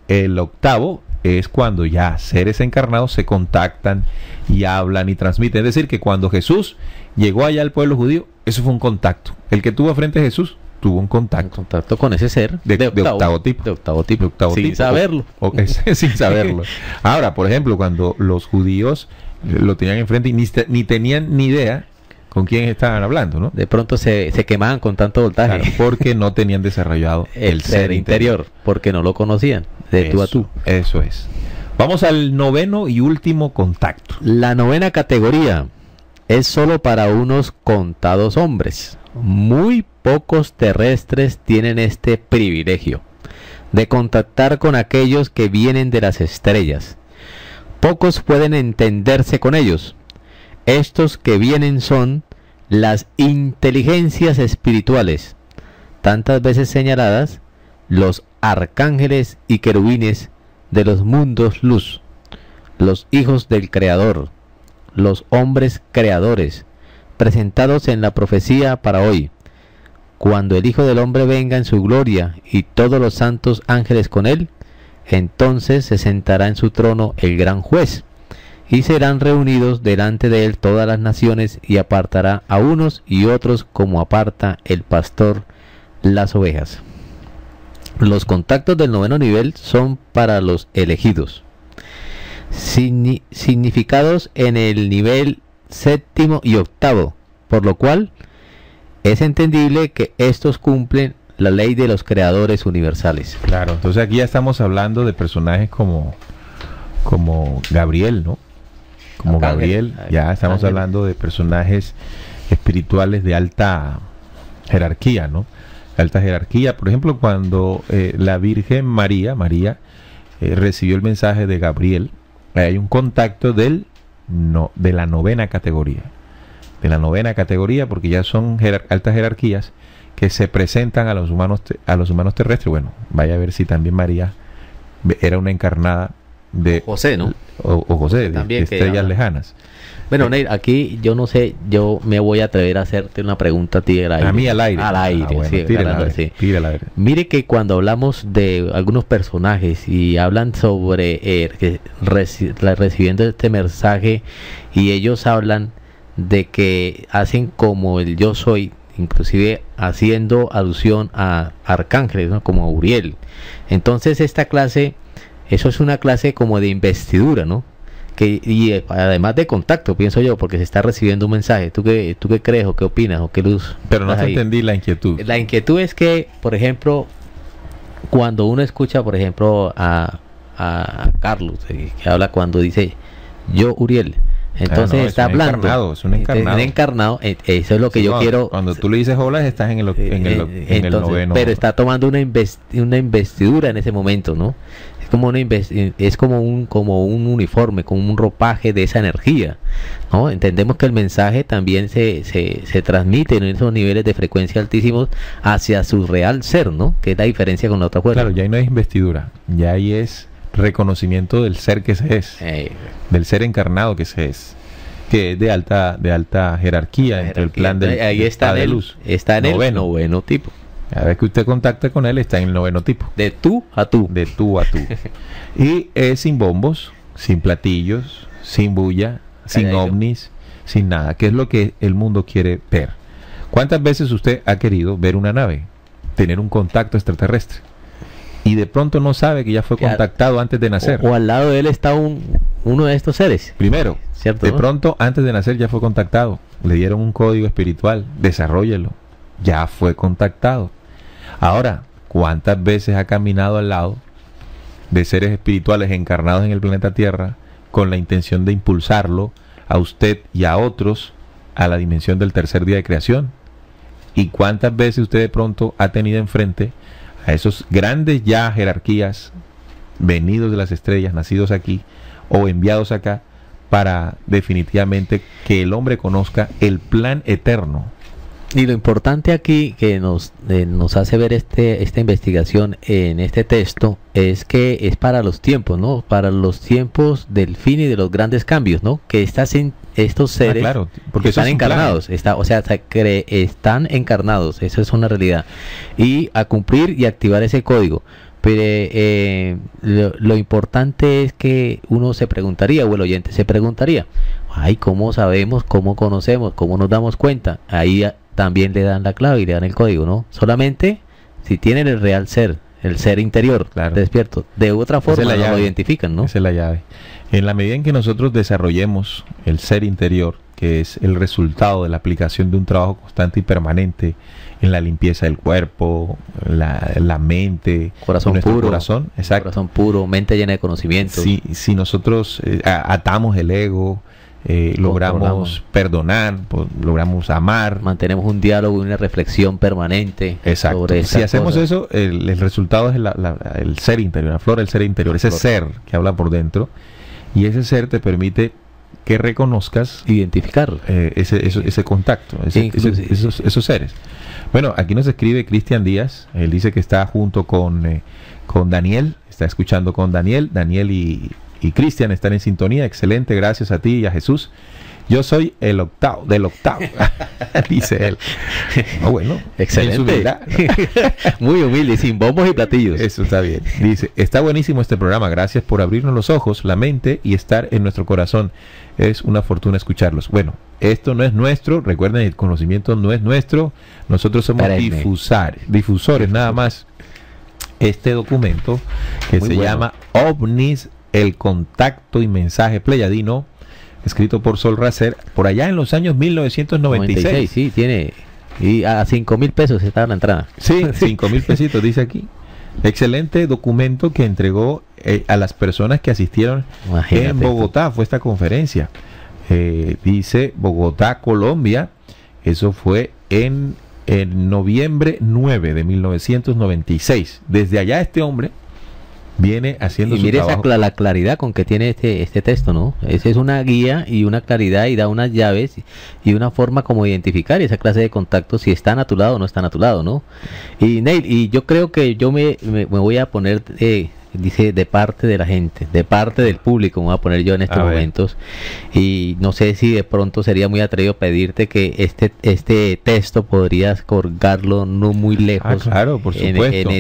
el octavo es cuando ya seres encarnados se contactan y hablan y transmiten. Es decir, que cuando Jesús llegó allá al pueblo judío, eso fue un contacto. El que tuvo frente a Jesús tuvo un contacto con ese ser de octavo tipo. Sin saberlo. Sin saberlo. Ahora, por ejemplo, cuando los judíos lo tenían enfrente y ni tenían ni idea con quién estaban hablando, ¿no? De pronto se quemaban con tanto voltaje. Claro, porque no tenían desarrollado el ser interior, porque no lo conocían, de tú a tú. Eso es. Vamos al noveno y último contacto. La novena categoría es solo para unos contados hombres. Muy pocos terrestres tienen este privilegio de contactar con aquellos que vienen de las estrellas. Pocos pueden entenderse con ellos. Estos que vienen son las inteligencias espirituales, tantas veces señaladas, los arcángeles y querubines de los mundos luz, los hijos del Creador, los hombres creadores, presentados en la profecía para hoy. Cuando el Hijo del Hombre venga en su gloria y todos los santos ángeles con él, entonces se sentará en su trono el gran juez, y serán reunidos delante de él todas las naciones, y apartará a unos y otros como aparta el pastor las ovejas. Los contactos del noveno nivel son para los elegidos, significados en el nivel séptimo y octavo, por lo cual es entendible que estos cumplen la ley de los creadores universales. Claro, entonces aquí ya estamos hablando de personajes como Gabriel, ¿no? Como Gabriel, ya estamos hablando de personajes espirituales de alta jerarquía, ¿no? Alta jerarquía. Por ejemplo, cuando la Virgen María recibió el mensaje de Gabriel, hay un contacto de la novena categoría. De la novena categoría, porque ya son altas jerarquías que se presentan a los humanos terrestres. Bueno, vaya a ver si también María era una encarnada de José, ¿no? O José, de estrellas lejanas. Bueno, Neil, aquí yo no sé, yo me voy a atrever a hacerte una pregunta a ti al aire. A mí al aire. Al aire, bueno, sí. Tírala a ver. Mire que cuando hablamos de algunos personajes y hablan sobre recibiendo este mensaje, y ellos hablan de que hacen como el yo soy, inclusive haciendo alusión a arcángeles, ¿no? Como Uriel. Entonces esta clase, eso es una clase como de investidura, ¿no? Y además de contacto, pienso yo, porque se está recibiendo un mensaje. ¿Tú qué crees o qué opinas o qué luz? Pero no te entendí la inquietud. La inquietud es que, por ejemplo, cuando uno escucha, por ejemplo, a Carlos, que habla cuando dice yo Uriel, entonces está hablando. Es un encarnado. Un encarnado, eso es lo que yo quiero. Cuando tú le dices hola, estás en el noveno. Pero está tomando una investidura en ese momento, ¿no? Es como un uniforme, como un ropaje de esa energía, ¿no? Entendemos que el mensaje también se transmite en esos niveles de frecuencia altísimos hacia su real ser, ¿no? Que es la diferencia con la otra fuerza. Claro, ya ahí no es investidura, ya ahí es reconocimiento del ser que se es, del ser encarnado que se es, que es de alta jerarquía entre el plan del ahí está de luz. Está en el noveno tipo. Cada vez que usted contacta con él, está en el noveno tipo. De tú a tú. De tú a tú. Y es sin bombos, sin platillos, sin bulla, sin ovnis, sin nada, que es lo que el mundo quiere ver. ¿Cuántas veces usted ha querido ver una nave, tener un contacto extraterrestre, y de pronto no sabe que ya fue contactado antes de nacer? O al lado de él está uno de estos seres. Primero, ¿cierto? De pronto antes de nacer ya fue contactado. Le dieron un código espiritual, desarróllelo. Ya fue contactado. Ahora, ¿cuántas veces ha caminado al lado de seres espirituales encarnados en el planeta Tierra con la intención de impulsarlo a usted y a otros a la dimensión del tercer día de creación? ¿Y cuántas veces usted de pronto ha tenido enfrente a esos grandes ya jerarquías venidos de las estrellas, nacidos aquí o enviados acá para definitivamente que el hombre conozca el plan eterno? Y lo importante aquí que nos hace ver esta investigación en este texto es que es para los tiempos, ¿no? Para los tiempos del fin y de los grandes cambios, ¿no? Que estos seres porque están encarnados, están encarnados, eso es una realidad. Y a cumplir y activar ese código. Pero lo importante es que uno se preguntaría, o el oyente se preguntaría, ay, ¿cómo sabemos, cómo conocemos, cómo nos damos cuenta? Ahí también le dan la clave y le dan el código, ¿no? Solamente si tienen el real ser, el ser interior, despierto. De otra forma no lo identifican, ¿no? Esa es la llave. En la medida en que nosotros desarrollemos el ser interior, que es el resultado de la aplicación de un trabajo constante y permanente en la limpieza del cuerpo, la mente, corazón nuestro puro, corazón, exacto. Corazón puro, mente llena de conocimientos. Si nosotros atamos el ego, logramos perdonar, logramos amar, mantenemos un diálogo y una reflexión permanente. Exacto. Sobre si hacemos cosas. eso, el resultado es el ser interior, la flora del ser interior, ese ser que habla por dentro, y ese ser te permite que reconozcas, identificar ese contacto, esos seres. Bueno, aquí nos escribe Cristian Díaz. Él dice que está junto con Daniel, está escuchando con Daniel. Daniel y Cristian están en sintonía. Excelente, gracias a ti y a Jesús. Yo soy del octavo, dice él. Bueno, excelente. Humildad, ¿no? Muy humilde, sin bombos y platillos. Eso está bien. Dice, está buenísimo este programa. Gracias por abrirnos los ojos, la mente y estar en nuestro corazón. Es una fortuna escucharlos. Bueno, esto no es nuestro. Recuerden, el conocimiento no es nuestro. Nosotros somos difusores nada más. Este documento que se llama OVNIS, el contacto y mensaje pleyadino, escrito por Sol Racer, por allá en los años 1996. Sí, tiene. Y a 5,000 pesos está la entrada. Sí, 5,000 pesitos, dice aquí. Excelente documento que entregó a las personas que asistieron. Imagínate, en Bogotá. Fue esta conferencia. Dice Bogotá, Colombia. Eso fue en noviembre 9 de 1996. Desde allá este hombre viene haciendo su trabajo. Y mire la claridad con que tiene este texto, ¿no? Esa es una guía y una claridad y da unas llaves y una forma como identificar esa clase de contactos, si están a tu lado o no están a tu lado, ¿no? Y Neil, y yo creo que yo me voy a poner, dice, de parte de la gente, de parte del público, me voy a poner yo en estos momentos. Y no sé si de pronto sería muy atrevido pedirte que este texto podrías colgarlo no muy lejos. Claro, por supuesto.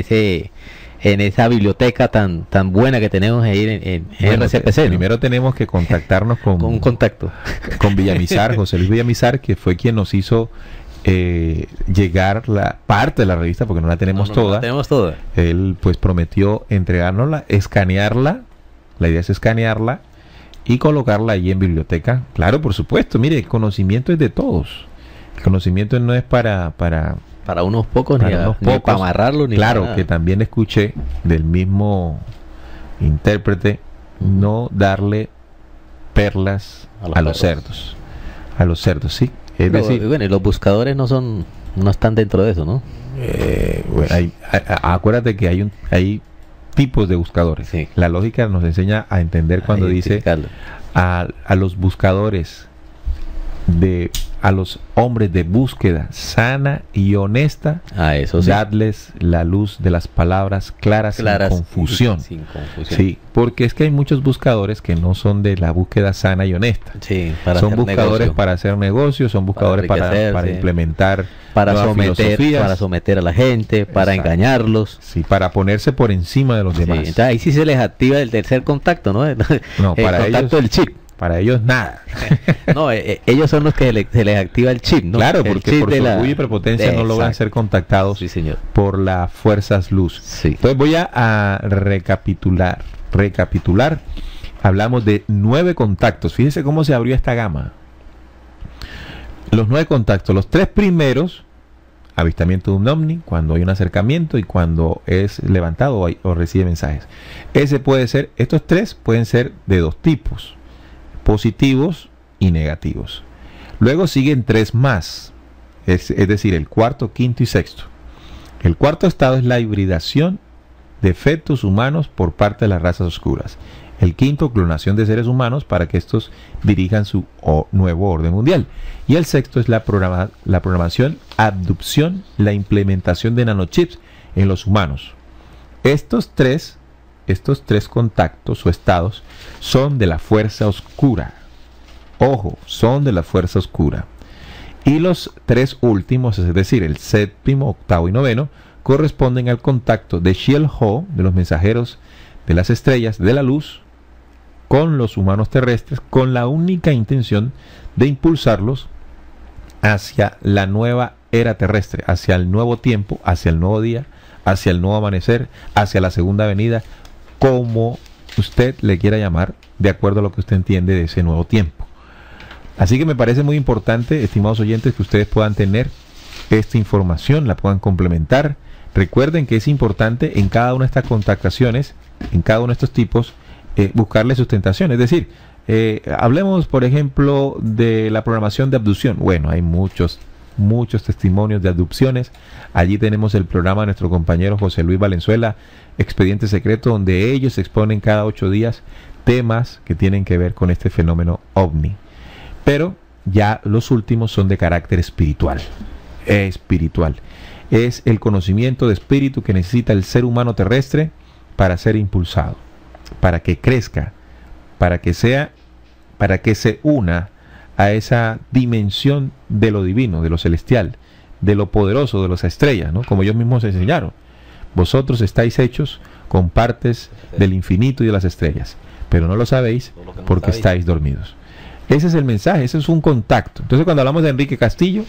En esa biblioteca tan buena que tenemos ahí en RCPC. Primero tenemos que contactarnos con un contacto con Villamizar, José Luis Villamizar, que fue quien nos hizo llegar la parte de la revista, porque no la tenemos toda. La tenemos toda. Él pues prometió entregárnosla, escanearla. La idea es escanearla y colocarla ahí en biblioteca. Claro, por supuesto. Mire, el conocimiento es de todos. El conocimiento no es para unos pocos, ni para amarrarlo, ni claro, para nada. Que también escuché del mismo intérprete no darle perlas a los cerdos. A los cerdos, sí. Es decir, bueno, y los buscadores no están dentro de eso, ¿no? Bueno, acuérdate que hay tipos de buscadores. Sí. La lógica nos enseña a entender cuando dice a los buscadores, a los hombres de búsqueda sana y honesta, eso sí, dadles la luz de las palabras claras sin confusión. Sin confusión. Sí, porque es que hay muchos buscadores que no son de la búsqueda sana y honesta. Sí, son buscadores para hacer negocios, son buscadores para implementar, para someter a la gente, para engañarlos. Sí, para ponerse por encima de los demás. Entonces ahí sí se les activa el tercer contacto, ¿no? No, para el contacto del chip. Para ellos nada. No, ellos son los que se les activa el chip, ¿no? Claro, porque por su orgullo y prepotencia no logran ser contactados, sí, señor, por las fuerzas luz. Sí. Entonces voy a recapitular. Hablamos de 9 contactos. Fíjese cómo se abrió esta gama. Los 9 contactos. Los 3 primeros, avistamiento de un ovni, cuando hay un acercamiento y cuando es levantado o recibe mensajes. Estos 3 pueden ser de 2 tipos: positivos y negativos. Luego siguen 3 más, es decir, el cuarto, quinto y sexto. El cuarto estado es la hibridación de fetos humanos por parte de las razas oscuras. El quinto, clonación de seres humanos para que estos dirijan su nuevo orden mundial. Y el sexto es la programación, abducción, la implementación de nanochips en los humanos. Estos tres contactos o estados son de la fuerza oscura. Ojo, son de la fuerza oscura. Y los 3 últimos, es decir, el séptimo, octavo y noveno, corresponden al contacto de Shield-Ho, de los mensajeros de las estrellas de la luz, con los humanos terrestres, con la única intención de impulsarlos hacia la nueva era terrestre, hacia el nuevo tiempo, hacia el nuevo día, hacia el nuevo amanecer, hacia la segunda venida, como usted le quiera llamar, de acuerdo a lo que usted entiende de ese nuevo tiempo. Así que me parece muy importante, estimados oyentes, que ustedes puedan tener esta información, la puedan complementar. Recuerden que es importante en cada una de estas contactaciones, en cada uno de estos tipos, buscarle sustentación. Es decir, hablemos, por ejemplo, de la programación de abducción. Bueno, hay muchos testimonios de abducciones. Allí tenemos el programa de nuestro compañero José Luis Valenzuela, Expediente Secreto, donde ellos exponen cada 8 días temas que tienen que ver con este fenómeno ovni. Pero ya los últimos son de carácter espiritual. Es el conocimiento de espíritu que necesita el ser humano terrestre para ser impulsado, para que crezca, para que se una a esa dimensión de lo divino, de lo celestial, de lo poderoso, de las estrellas, ¿no? Como ellos mismos enseñaron. Vosotros estáis hechos con partes del infinito y de las estrellas, pero no lo sabéis porque estáis dormidos. Ese es el mensaje, ese es un contacto. Entonces, cuando hablamos de Enrique Castillo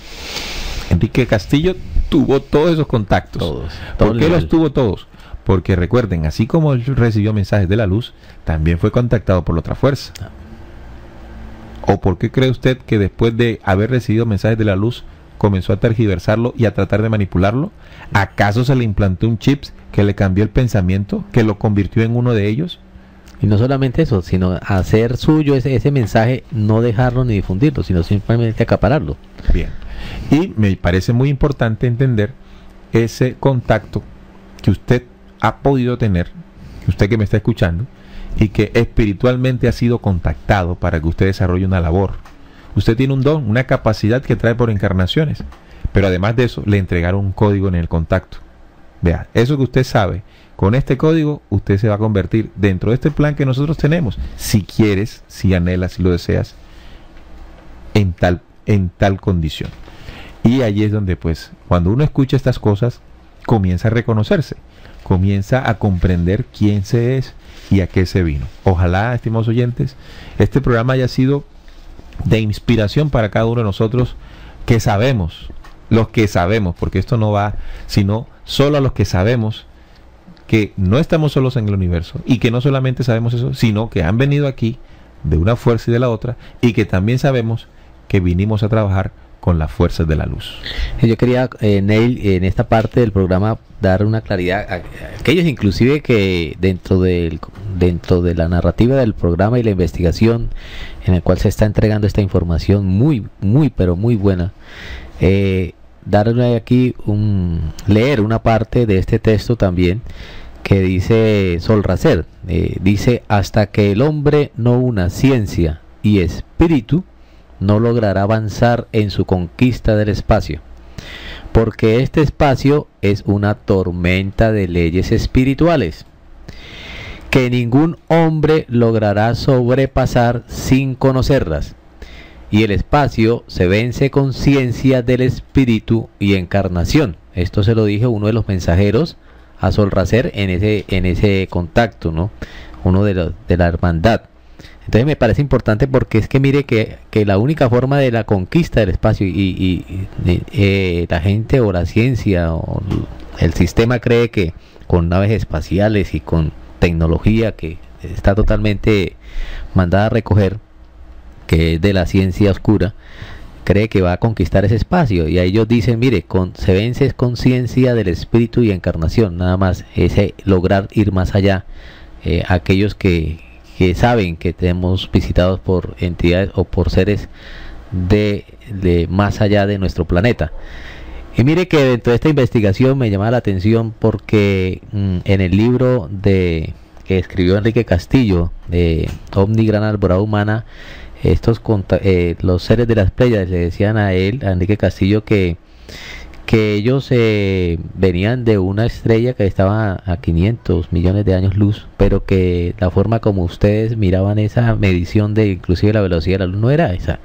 tuvo todos esos contactos. ¿Por qué los tuvo todos? Porque recuerden, así como él recibió mensajes de la luz, también fue contactado por la otra fuerza. ¿O por qué cree usted que después de haber recibido mensajes de la luz comenzó a tergiversarlo y a tratar de manipularlo? ¿Acaso se le implantó un chip que le cambió el pensamiento, que lo convirtió en uno de ellos? Y no solamente eso, sino hacer suyo ese mensaje, no dejarlo ni difundirlo, sino simplemente acapararlo. Bien. Y me parece muy importante entender ese contacto que usted ha podido tener, usted que me está escuchando, y que espiritualmente ha sido contactado para que usted desarrolle una labor. Usted tiene un don, una capacidad que trae por encarnaciones, pero además de eso le entregaron un código en el contacto. Vea, eso que usted sabe, con este código usted se va a convertir dentro de este plan que nosotros tenemos, si quieres, si anhelas, si lo deseas, en tal condición. Y allí es donde, pues, cuando uno escucha estas cosas, comienza a reconocerse, comienza a comprender quién se es y a qué se vino. Ojalá, estimados oyentes, este programa haya sido de inspiración para cada uno de nosotros que sabemos, los que sabemos, porque esto no va sino solo a los que sabemos que no estamos solos en el universo y que no solamente sabemos eso, sino que han venido aquí de una fuerza y de la otra, y que también sabemos que vinimos a trabajar con las fuerzas de la luz. Yo quería, Neil, en esta parte del programa dar una claridad a aquellos inclusive que dentro de la narrativa del programa y la investigación en el cual se está entregando esta información muy pero muy buena, darle aquí leer una parte de este texto también que dice Solracer, dice: hasta que el hombre no una ciencia y espíritu, no logrará avanzar en su conquista del espacio, porque este espacio es una tormenta de leyes espirituales que ningún hombre logrará sobrepasar sin conocerlas, y el espacio se vence con ciencia del espíritu y encarnación. Esto se lo dije uno de los mensajeros a Solracer en ese contacto, ¿no? Uno de la hermandad. Entonces me parece importante porque es que mire que la única forma de la conquista del espacio y la gente o la ciencia o el sistema cree que con naves espaciales y con tecnología que está totalmente mandada a recoger, que es de la ciencia oscura, cree que va a conquistar ese espacio, y a ellos dicen: mire, se vence con ciencia del espíritu y encarnación, nada más, ese lograr ir más allá. Aquellos que saben que tenemos visitados por entidades o por seres de más allá de nuestro planeta. Y mire que dentro de esta investigación me llamaba la atención porque en el libro que escribió Enrique Castillo, de Ovni Gran Alborada Humana, los seres de las Pléyades le decían a Enrique Castillo, que ellos venían de una estrella que estaba a 500 millones de años luz, pero que la forma como ustedes miraban esa medición de inclusive la velocidad de la luz no era esa.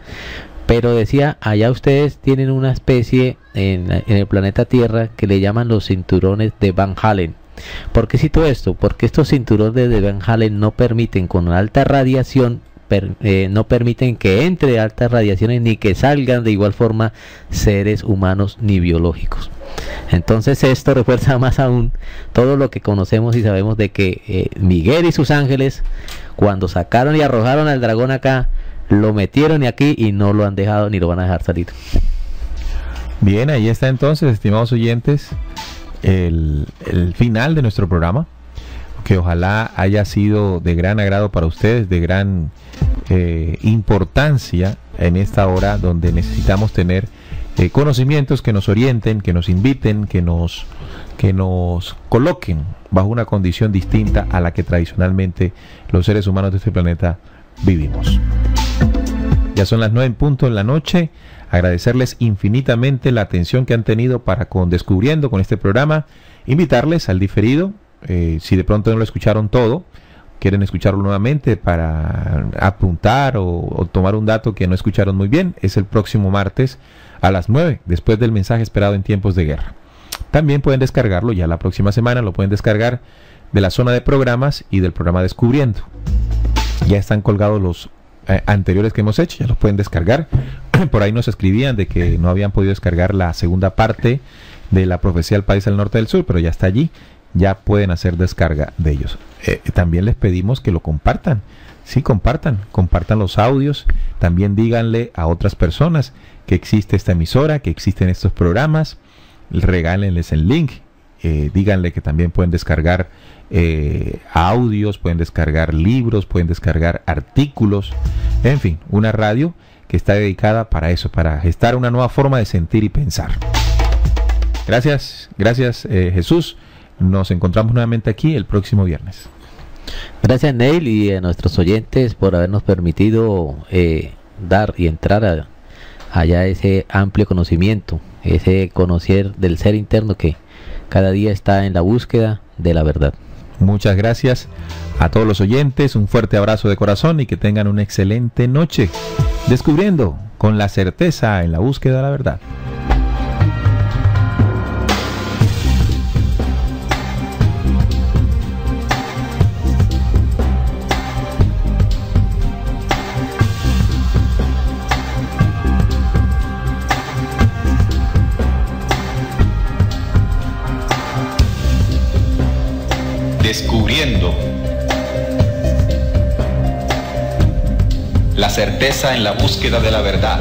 Pero decía: allá ustedes tienen una especie en el planeta Tierra que le llaman los cinturones de Van Allen. ¿Por qué cito esto? Porque estos cinturones de Van Allen no permiten, con alta radiación, no permiten que entre altas radiaciones ni que salgan de igual forma seres humanos ni biológicos. Entonces esto refuerza más aún todo lo que conocemos y sabemos de que Miguel y sus ángeles, cuando sacaron y arrojaron al dragón acá, lo metieron aquí y no lo han dejado ni lo van a dejar salir. Bien, ahí está entonces, estimados oyentes, el final de nuestro programa, que ojalá haya sido de gran agrado para ustedes, de gran importancia en esta hora donde necesitamos tener conocimientos que nos orienten, que nos inviten, que nos coloquen bajo una condición distinta a la que tradicionalmente los seres humanos de este planeta vivimos. Ya son las 9 en punto en la noche. Agradecerles infinitamente la atención que han tenido para con Descubriendo, con este programa. Invitarles al diferido, si de pronto no lo escucharon todo, quieren escucharlo nuevamente para apuntar o tomar un dato que no escucharon muy bien, es el próximo martes a las 9, después del mensaje esperado en tiempos de guerra. También pueden descargarlo, ya la próxima semana lo pueden descargar de la zona de programas y del programa Descubriendo. Ya están colgados los anteriores que hemos hecho, ya los pueden descargar. Por ahí nos escribían de que no habían podido descargar la segunda parte de la profecía del país del norte del sur, pero ya está allí, ya pueden hacer descarga de ellos. También les pedimos que lo compartan, sí, compartan los audios, también díganle a otras personas que existe esta emisora, que existen estos programas, regálenles el link, díganle que también pueden descargar audios, pueden descargar libros, pueden descargar artículos, en fin, una radio que está dedicada para eso, para gestar una nueva forma de sentir y pensar. Gracias Jesús, nos encontramos nuevamente aquí el próximo viernes. Gracias Neil y a nuestros oyentes por habernos permitido dar y entrar allá ese amplio conocimiento, ese conocer del ser interno que cada día está en la búsqueda de la verdad. Muchas gracias a todos los oyentes, un fuerte abrazo de corazón y que tengan una excelente noche, descubriendo con la certeza en la búsqueda de la verdad. Descubriendo la certeza en la búsqueda de la verdad.